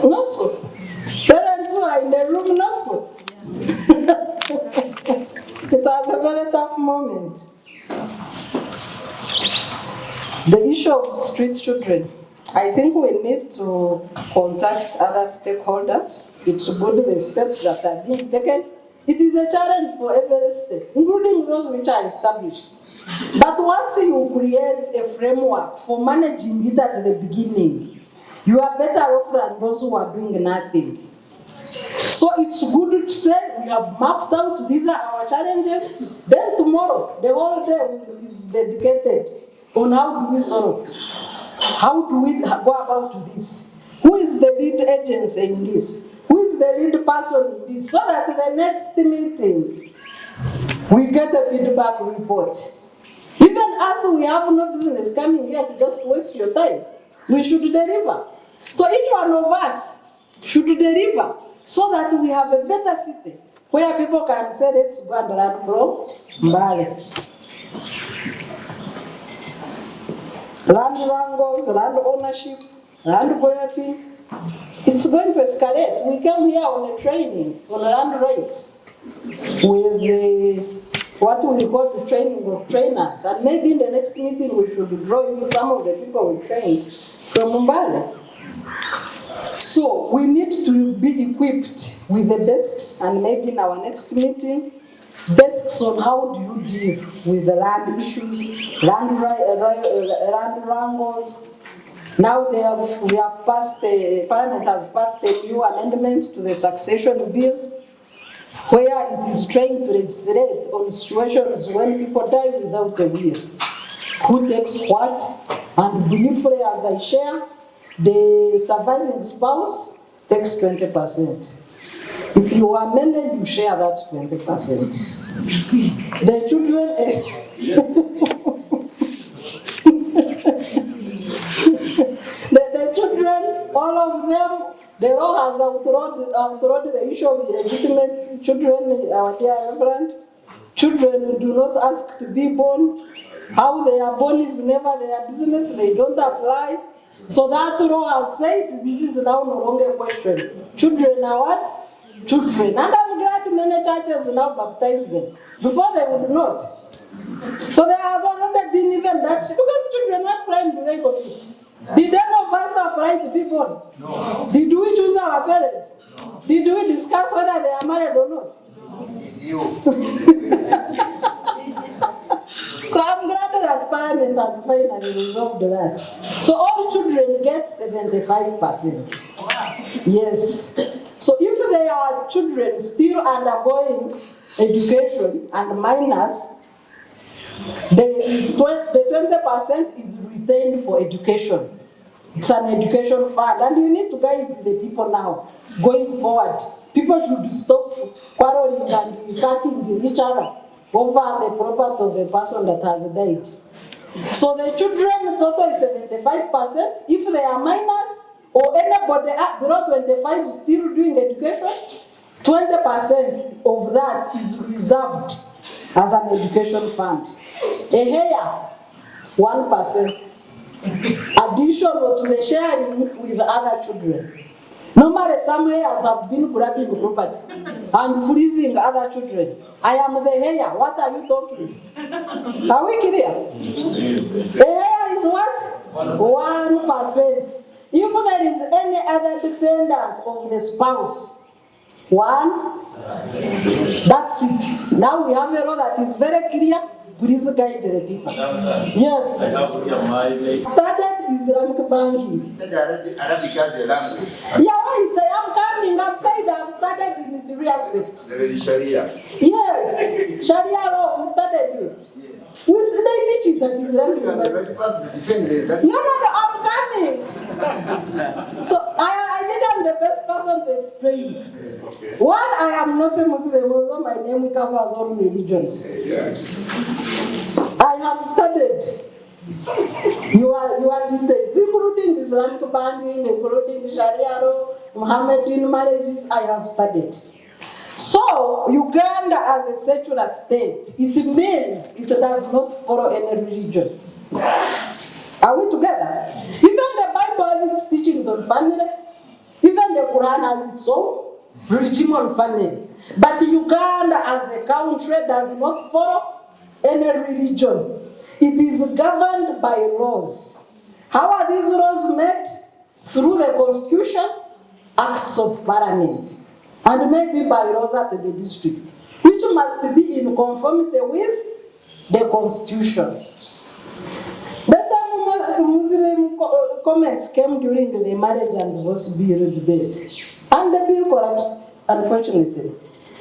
Not so. Parents who are in the room, not so. It was a very tough moment. The issue of street children, I think we need to contact other stakeholders. It's good the steps that are being taken. It is a challenge for every state, including those which are established. But once you create a framework for managing it at the beginning, you are better off than those who are doing nothing. So it's good to say we have mapped out these are our challenges. Then tomorrow, the whole day is dedicated on how do we solve. How do we go about this? Who is the lead agency in this? Who is the lead person in this? So that the next meeting, we get a feedback report. Even as we have no business coming here to just waste your time, we should deliver. So each one of us should deliver so that we have a better city where people can say, let's go and learn from Mbale. Land wrangles, land ownership, land grabbing, it's going to escalate. We came here on a training on land rights with what we call the training of trainers. And maybe in the next meeting we should draw in some of the people we trained from Mbale. So we need to be equipped with the basics, and maybe in our next meeting, basics on how do you deal with the land issues, land wrangles. Now we have passed, Parliament has passed a new amendment to the succession bill, where it is trying to legislate on situations when people die without a will. who takes what, and briefly as I share, the surviving spouse takes 20%. If you are married, you share that 20%. The children, the children, all of them, the law has outlawed the issue of illegitimate children, our dear Reverend. Children do not ask to be born. How they are born is never their business, they don't apply. So that law has said this is now no longer a question. Children are what? Children. And I'm glad many churches now baptize them. Before they would not. So there has already been even that, because children, what crime do they commit? Did any of us apply to be born? No. Did we choose our parents? No. Did we discuss whether they are married or not? It's you. So I'm glad that Parliament has finally resolved that. So all children get 75%. Yes. So if they are children still undergoing education and minors, the 20% is retained for education. It's an education fund, and you need to guide the people now, going forward. People should stop quarreling and cutting each other over the property of a person that has died. So the children total is 75%. If they are minors or anybody below 25 still doing education, 20% of that is reserved as an education fund. A hair, 1%. Additional to the sharing with other children. Normally, some heirs have been grabbing property and freezing other children. I am the heir. What are you talking? Are we clear? The heir is what? 1%. If there is any other dependent of the spouse, 1, that's it. Now we have a law that is very clear. Please guide the people. Yes. Started Islamic banking. Yeah, wait, I'm coming. I've said I've started in 3 aspects. Sharia. Yes. Sharia law, we started it. Yes. They teach it at Islamic university. No, I'm coming. So I think I'm the best person to explain. Okay. 1, I am not a Muslim, also my name covers all religions. Yes. I have studied your details, including Islamic banking, including Sharia law, Mohammedan marriages, I have studied. So, Uganda as a secular state, it means it does not follow any religion. Are we together? Even the Bible has its teachings on family. Even the Quran has its own regime on family. But Uganda as a country does not follow any religion. It is governed by laws. How are these laws made? Through the Constitution, Acts of Parliament, and maybe by laws at the district, which must be in conformity with the Constitution. The same Muslim comments came during the marriage and divorce bill debate, and the bill collapsed, unfortunately.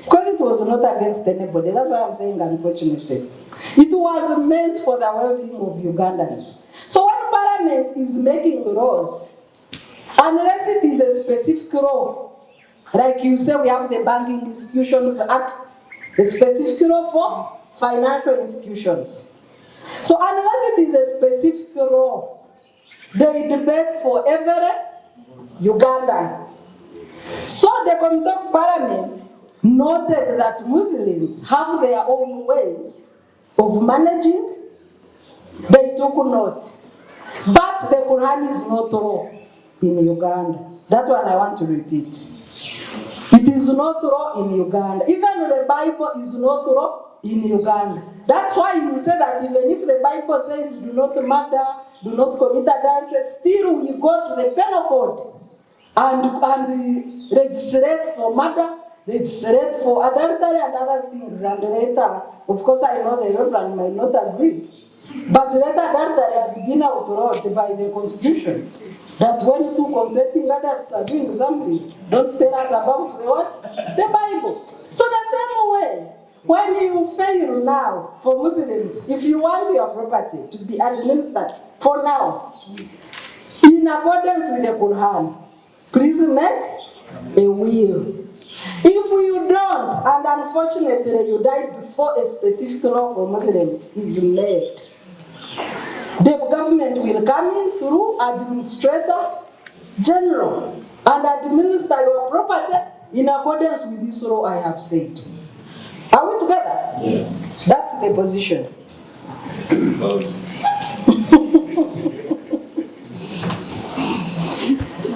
Because it was not against anybody. That's why I'm saying unfortunately. It was meant for the well-being of Ugandans. So when Parliament is making laws, unless it is a specific law, like you say we have the Banking Institutions Act, a specific law for financial institutions. So unless it is a specific law, they debate for every Ugandan. So the Committee of Parliament noted that Muslims have their own ways of managing. They took note. But the Quran is not law in Uganda. That one I want to repeat. It is not law in Uganda. Even the Bible is not law in Uganda. That's why you say that even if the Bible says do not murder, do not commit adultery, still we go to the penal code and legislate for murder, legislate for adultery and other things. And later, of course I know the Reverend might not agree, but later adultery has been outlawed by the Constitution. That when 2 consenting adults are doing something, don't tell us about the what? The Bible. So the same way, When you fail now for Muslims, if you want your property to be administered for now, in accordance with the Quran, please make a will. If you don't, and unfortunately you die before a specific law for Muslims is made, the government will come in through Administrator General and administer your property in accordance with this law I have said. Are we together? Yes. That's the position.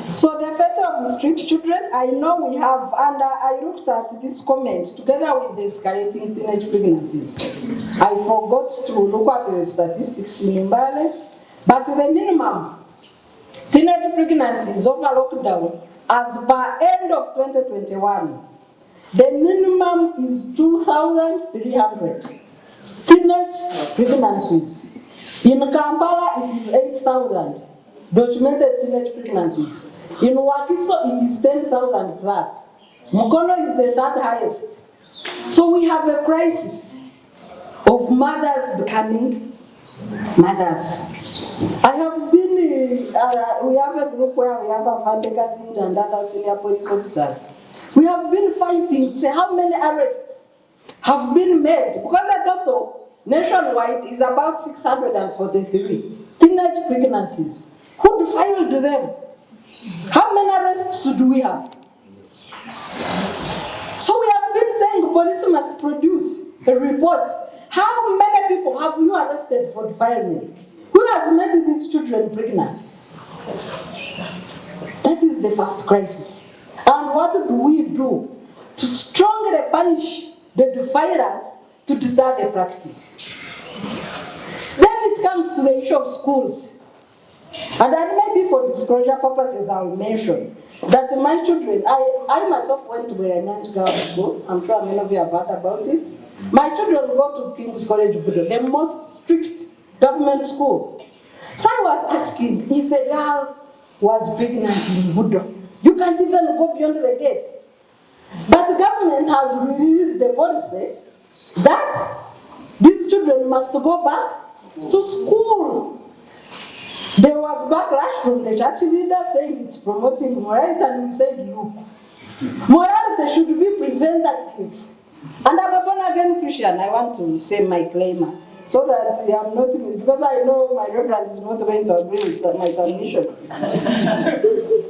So the fate of street children, I know we have, and I looked at this comment together with the escalating teenage pregnancies. I forgot to look at the statistics in Mbale, but the minimum teenage pregnancies over lockdown as per end of 2021, the minimum is 2,300 teenage pregnancies. In Kampala, it is 8,000 documented teenage pregnancies. In Wakiso, it is 10,000 plus. Mukono is the third highest. So we have a crisis of mothers becoming mothers. I have been, we have a group where we have Vandeka and other senior police officers. We have been fighting to see how many arrests have been made, because the total nationwide is about 643 teenage pregnancies. Who defiled them? How many arrests do we have? So we have been saying police must produce a report. How many people have you arrested for defilement? Who has made these children pregnant? That is the first crisis. And what do we do to strongly punish the defilers to deter the practice? Then it comes to the issue of schools. And then maybe for disclosure purposes, I will mention that my children, I myself went to Mbale Girls School. I'm sure many of you have heard about it. My children go to King's College, Budo, the most strict government school. So I was asking if a girl was pregnant in Budo, you can't even go beyond the gate. But the government has released the policy that these children must go back to school. There was backlash from the church leader saying it's promoting morality, and we said, look, morality should be preventative. And I'm a born-again Christian. I want to say my claim so that I'm not, because I know my reverend is not going to agree with my submission.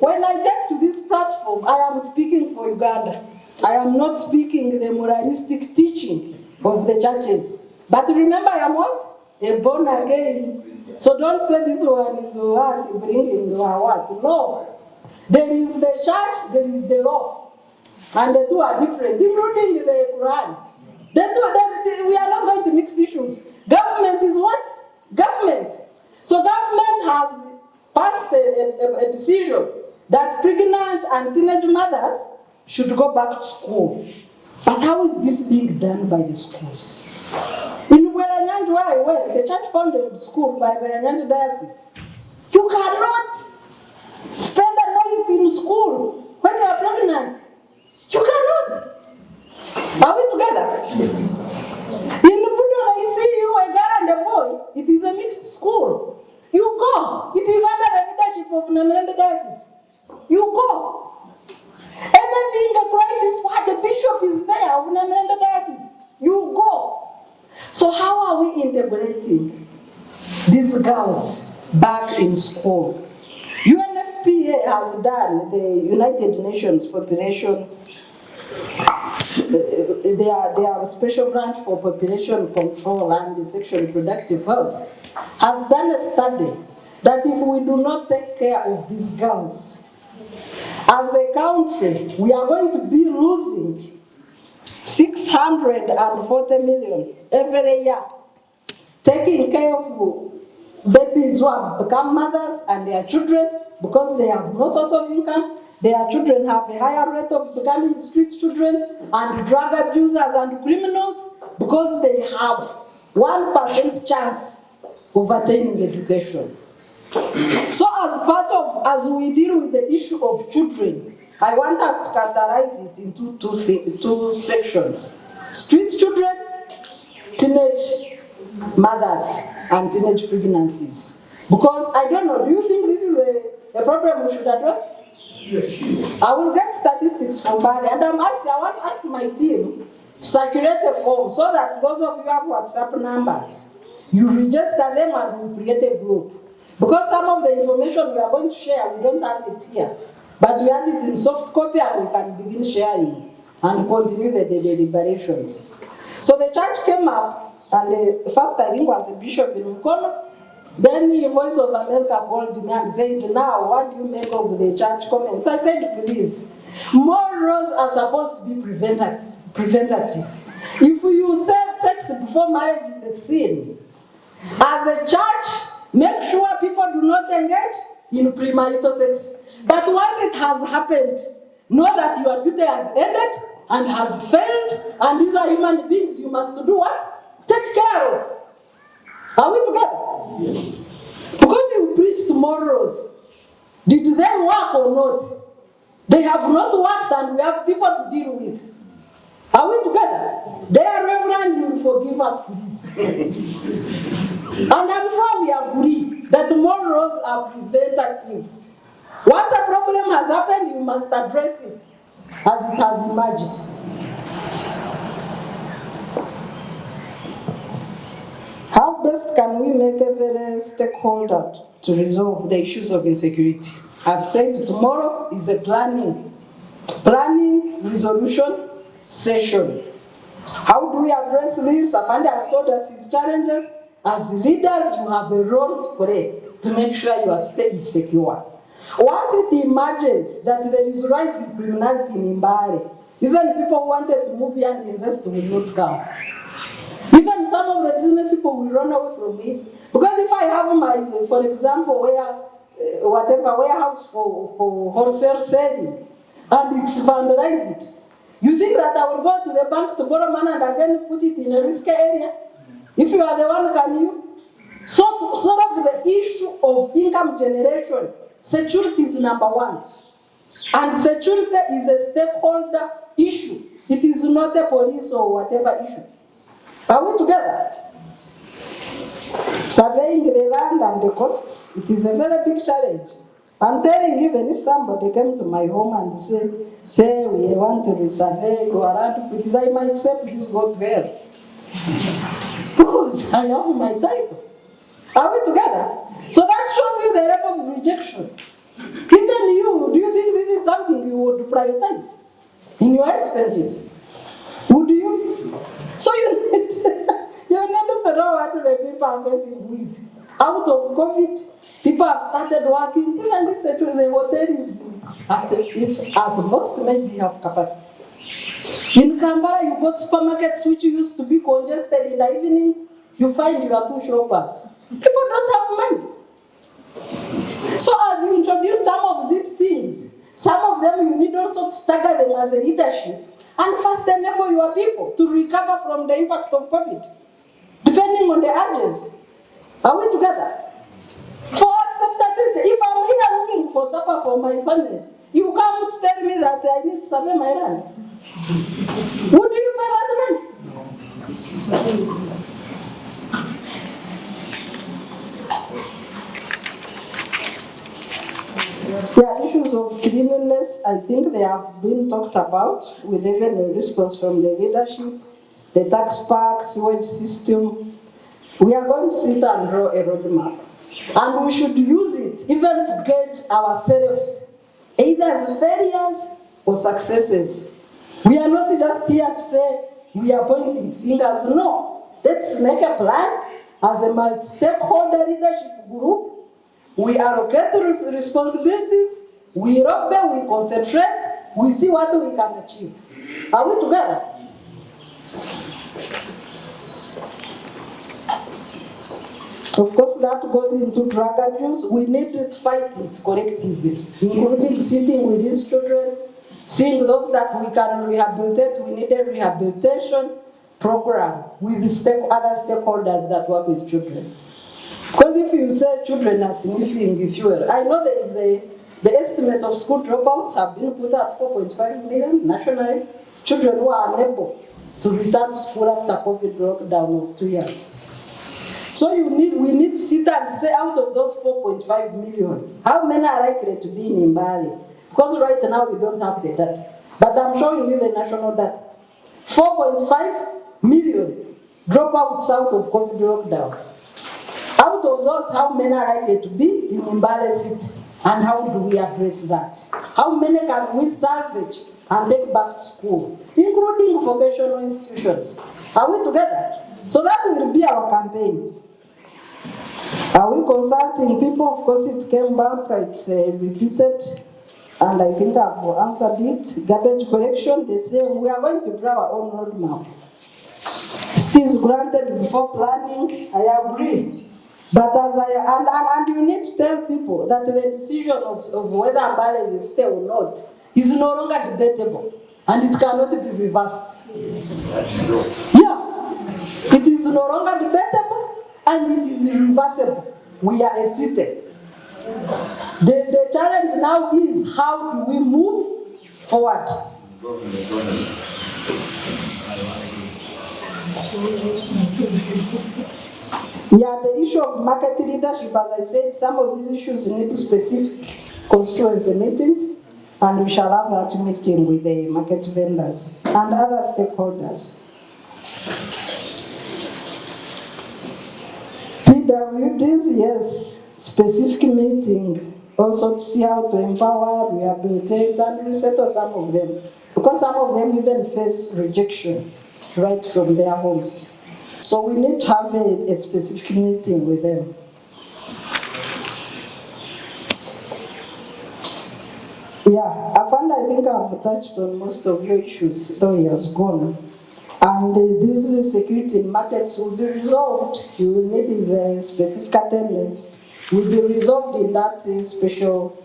When I take to this platform, I am speaking for Uganda. I am not speaking the moralistic teaching of the churches. But remember, I am what? A born again. So don't say this one is what, bringing what. No. There is the church, there is the law. And the two are different, including the Quran. We are not going to mix issues. Government is what? Government. So government has passed a decision that pregnant and teenage mothers should go back to school. But how is this being done by the schools? In Mbale, where I went, the church founded school by Mbale Diocese. You cannot spend a night in school when you are pregnant. You cannot. Are we together? In Budo, I see you, a girl and a boy. It is a mixed school. You go. It is under the leadership of Mbale Diocese. You go. Anything, a crisis, what the bishop is there of Mbale Diocese. You go. So how are we integrating these girls back in school? UNFPA has done the United Nations Population, their special branch for population control and sexual reproductive health, has done a study that if we do not take care of these girls, as a country, we are going to be losing 640 million every year, taking care of babies who have become mothers and their children because they have no source of income. Their children have a higher rate of becoming street children and drug abusers and criminals because they have 1% chance of attaining education. So as we deal with the issue of children, I want us to categorize it into two sections. street children, teenage mothers, and teenage pregnancies. Because I don't know, do you think this is a problem we should address? Yes. I will get statistics from Mbale, and I want to ask my team to circulate a form so that those of you have WhatsApp numbers, you register them and we create a group. Because some of the information we are going to share, we don't have it here. But we have it in soft copy and we can begin sharing and continue the deliberations. So the church came up, and first I think was a bishop in Mukono. Then the Voice of America called me and said, now what do you make of the church comments? I said, please, more laws are supposed to be preventative. If you say sex before marriage is a sin, as a church, make sure people do not engage in premarital sex. But once it has happened, know that your duty has ended and has failed, and these are human beings you must do what? Take care of. Are we together? Yes. Because you preached morals, did they work or not? They have not worked, and we have people to deal with. Are we together? Dear Reverend, you will forgive us, please. And I'm sure we agree that morals are preventative. Once a problem has happened, you must address it as it has emerged. How best can we make every stakeholder to resolve the issues of insecurity? I've said tomorrow is a planning resolution session. How do we address this? Afande has told us his challenges. As leaders, you have a role to play to make sure your state is secure. Once it emerges that there is rising criminality in Mbale, even people who wanted to move here and invest will not come. Even some of the business people will run away from it. Because if I have my, for example, warehouse for wholesale selling, and it's vandalized, you think that I will go to the bank to borrow money and again put it in a risky area? If you are the one, can you? So to solve the issue of income generation, security is number one. And security is a stakeholder issue. It is not a police or whatever issue. Are we together? Surveying the land and the costs, it is a very big challenge. I'm telling you, even if somebody came to my home and said, hey, we want to resurvey your land, because I might say, please go to hell. Because I have my title. Are we together? So that shows you the level of rejection. Even you, do you think this is something you would prioritize in your expenses? Would you? So you need to know what the people are facing with. Out of COVID, people have started working. Even this the hotel is at most maybe have capacity. In Kampala, you got supermarkets which used to be congested in the evenings. You find your two shoppers. People don't have money. So as you introduce some of these things, some of them you need also to stagger them as a leadership and first enable your people to recover from the impact of COVID, depending on the urgency. Are we together? For acceptability, if I'm here looking for supper for my family, you come to tell me that I need to survey my land. Would you pay that money? Yeah, issues of cleanliness, I think they have been talked about with even a response from the leadership, the tax park, sewage system. We are going to sit and draw a roadmap. And we should use it even to gauge ourselves, either as failures or successes. We are not just here to say we are pointing fingers. No, let's make a plan as a multi-stakeholder leadership group. We allocate the responsibilities, we rope, we concentrate, we see what we can achieve. Are we together? Of course, that goes into drug abuse. We need to fight it collectively, including sitting with these children, seeing those that we can rehabilitate. We need a rehabilitation program with other stakeholders that work with children. Because if you say children are sniffing fuel, I know there is the estimate of school dropouts have been put at 4.5 million nationally. Children who are unable to return to school after COVID lockdown of 2 years. So we need to sit and say, out of those 4.5 million, how many are likely to be in Mbale? Because right now we don't have the data. But I'm showing you the national data. 4.5 million dropouts out of COVID lockdown. Out of those, how many are likely to be in Mbale City? And how do we address that? How many can we salvage and take back to school, including vocational institutions? Are we together? So that will be our campaign. Are we consulting people? Of course, it came back, it's repeated, and I think I've answered it. Garbage collection, they say we are going to draw our own roadmap. It is granted before planning, I agree. But and you need to tell people that the decision of whether Mbale is stay or not is no longer debatable, and it cannot be reversed. Yeah, it is no longer debatable, and it is irreversible. We are a city. The challenge now is how do we move forward? Yeah, the issue of market leadership, as I said, some of these issues need specific constituency meetings, and we shall have that meeting with the market vendors and other stakeholders. PWDs, yes, specific meeting, also to see how to empower, rehabilitate, and resettle some of them, because some of them even face rejection right from their homes. So we need to have a specific meeting with them. Yeah, I think I've touched on most of your issues, though he has gone. And these security in markets will be resolved. You will need his specific attendance. Will be resolved in that special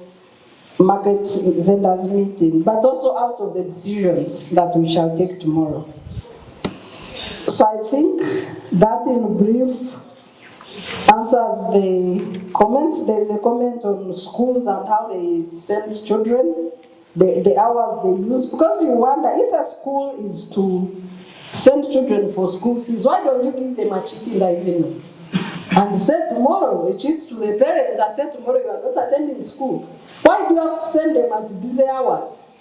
market vendors meeting, but also out of the decisions that we shall take tomorrow. So I think that in brief answers the comments. There's a comment on schools and how they send children, the hours they use, because you wonder if a school is to send children for school fees, why don't you give them a cheat in the evening? And say tomorrow, a cheat to the parent and say tomorrow you are not attending school. Why do you have to send them at busy hours?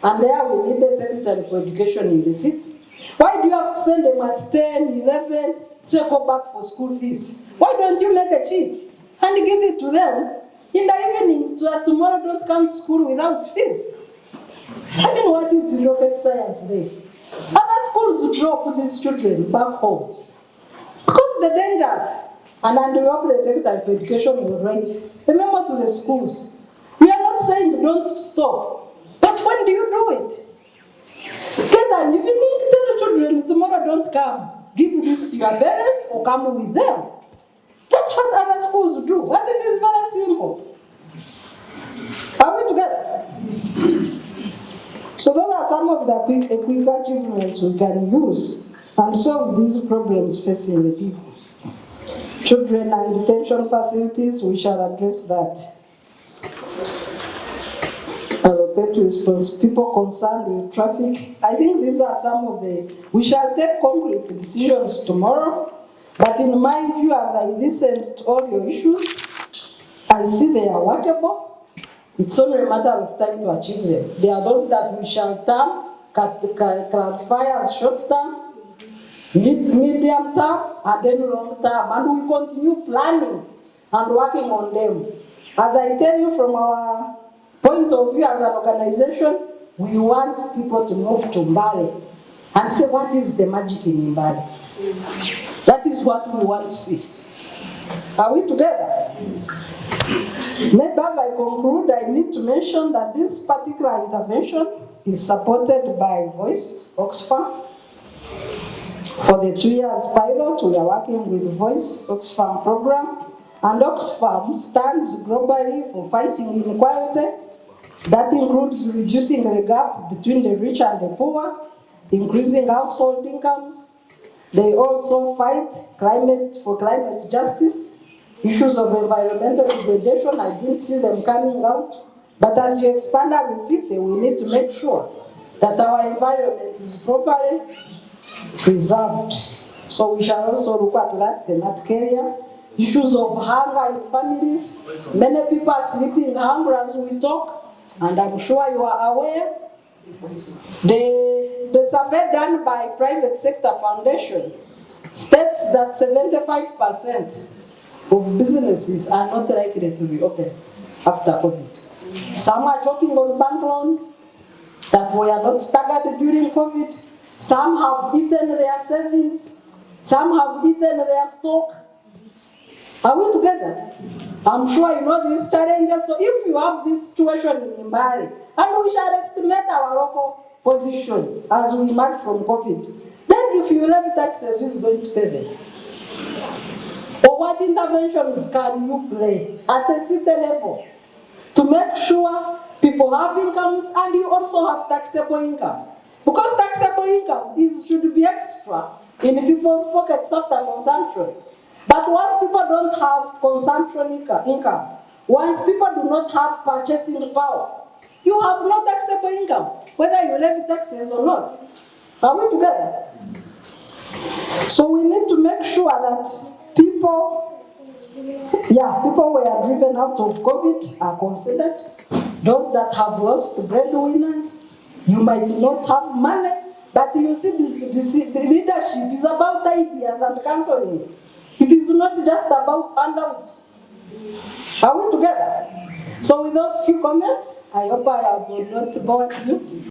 And there we need a secretary for education in the city. Why do you have to send them at 10, 11, say go back for school fees? Why don't you make a cheat and give it to them in the evening so that tomorrow don't come to school without fees? I mean, what is the rocket science there? Other schools drop these children back home because the dangers. And then we hope the Secretary for Education will write a memo to the schools. We are not saying don't stop, but when do you do it? Get an evening, tell the children tomorrow don't come. Give this to your parents or come with them. That's what other schools do, and it is very simple. Are we together? So those are some of the quick achievements we can use and solve these problems facing the people. Children and detention facilities, we shall address that. Allocate response, people concerned with traffic. I think these are some of we shall take concrete decisions tomorrow, but in my view, as I listened to all your issues, I see they are workable. It's only a matter of time to achieve them. There are those that we shall classify as short term, medium term, and then long term, and we continue planning and working on them. As I tell you from our point of view as an organization, we want people to move to Mbale and say, what is the magic in Mbale? That is what we want to see. Are we together? Maybe as I conclude, I need to mention that this particular intervention is supported by Voice, Oxfam. For the 2 years pilot, we are working with Voice Oxfam program, and Oxfam stands globally for fighting inequality. That includes reducing the gap between the rich and the poor, increasing household incomes. They also fight for climate justice, issues of environmental degradation. I didn't see them coming out. But as you expand as a city, we need to make sure that our environment is properly preserved. So we shall also look at that thematic area. Issues of hunger in families. Many people are sleeping hunger as we talk, and I'm sure you are aware. The survey done by Private Sector Foundation states that 75% of businesses are not likely to reopen after COVID. Some are talking on bank loans that were not staggered during COVID. Some have eaten their savings. Some have eaten their stock. Are we together? I'm sure you know these challenges. So if you have this situation in Mbale, and we shall estimate our local position as we emerge from COVID, then if you levy taxes, who's going to pay them? Or what interventions can you play at a city level to make sure people have incomes and you also have taxable income? Because taxable income should be extra in people's pockets after consumption. But once people don't have consumption income, once people do not have purchasing power, you have no taxable income, whether you levy taxes or not. Are we together? So we need to make sure that people who are driven out of COVID are considered. Those that have lost breadwinners, you might not have money, but you see the leadership is about ideas and counseling. It is not just about handouts. Are we together? So with those few comments, I hope I have not bored you.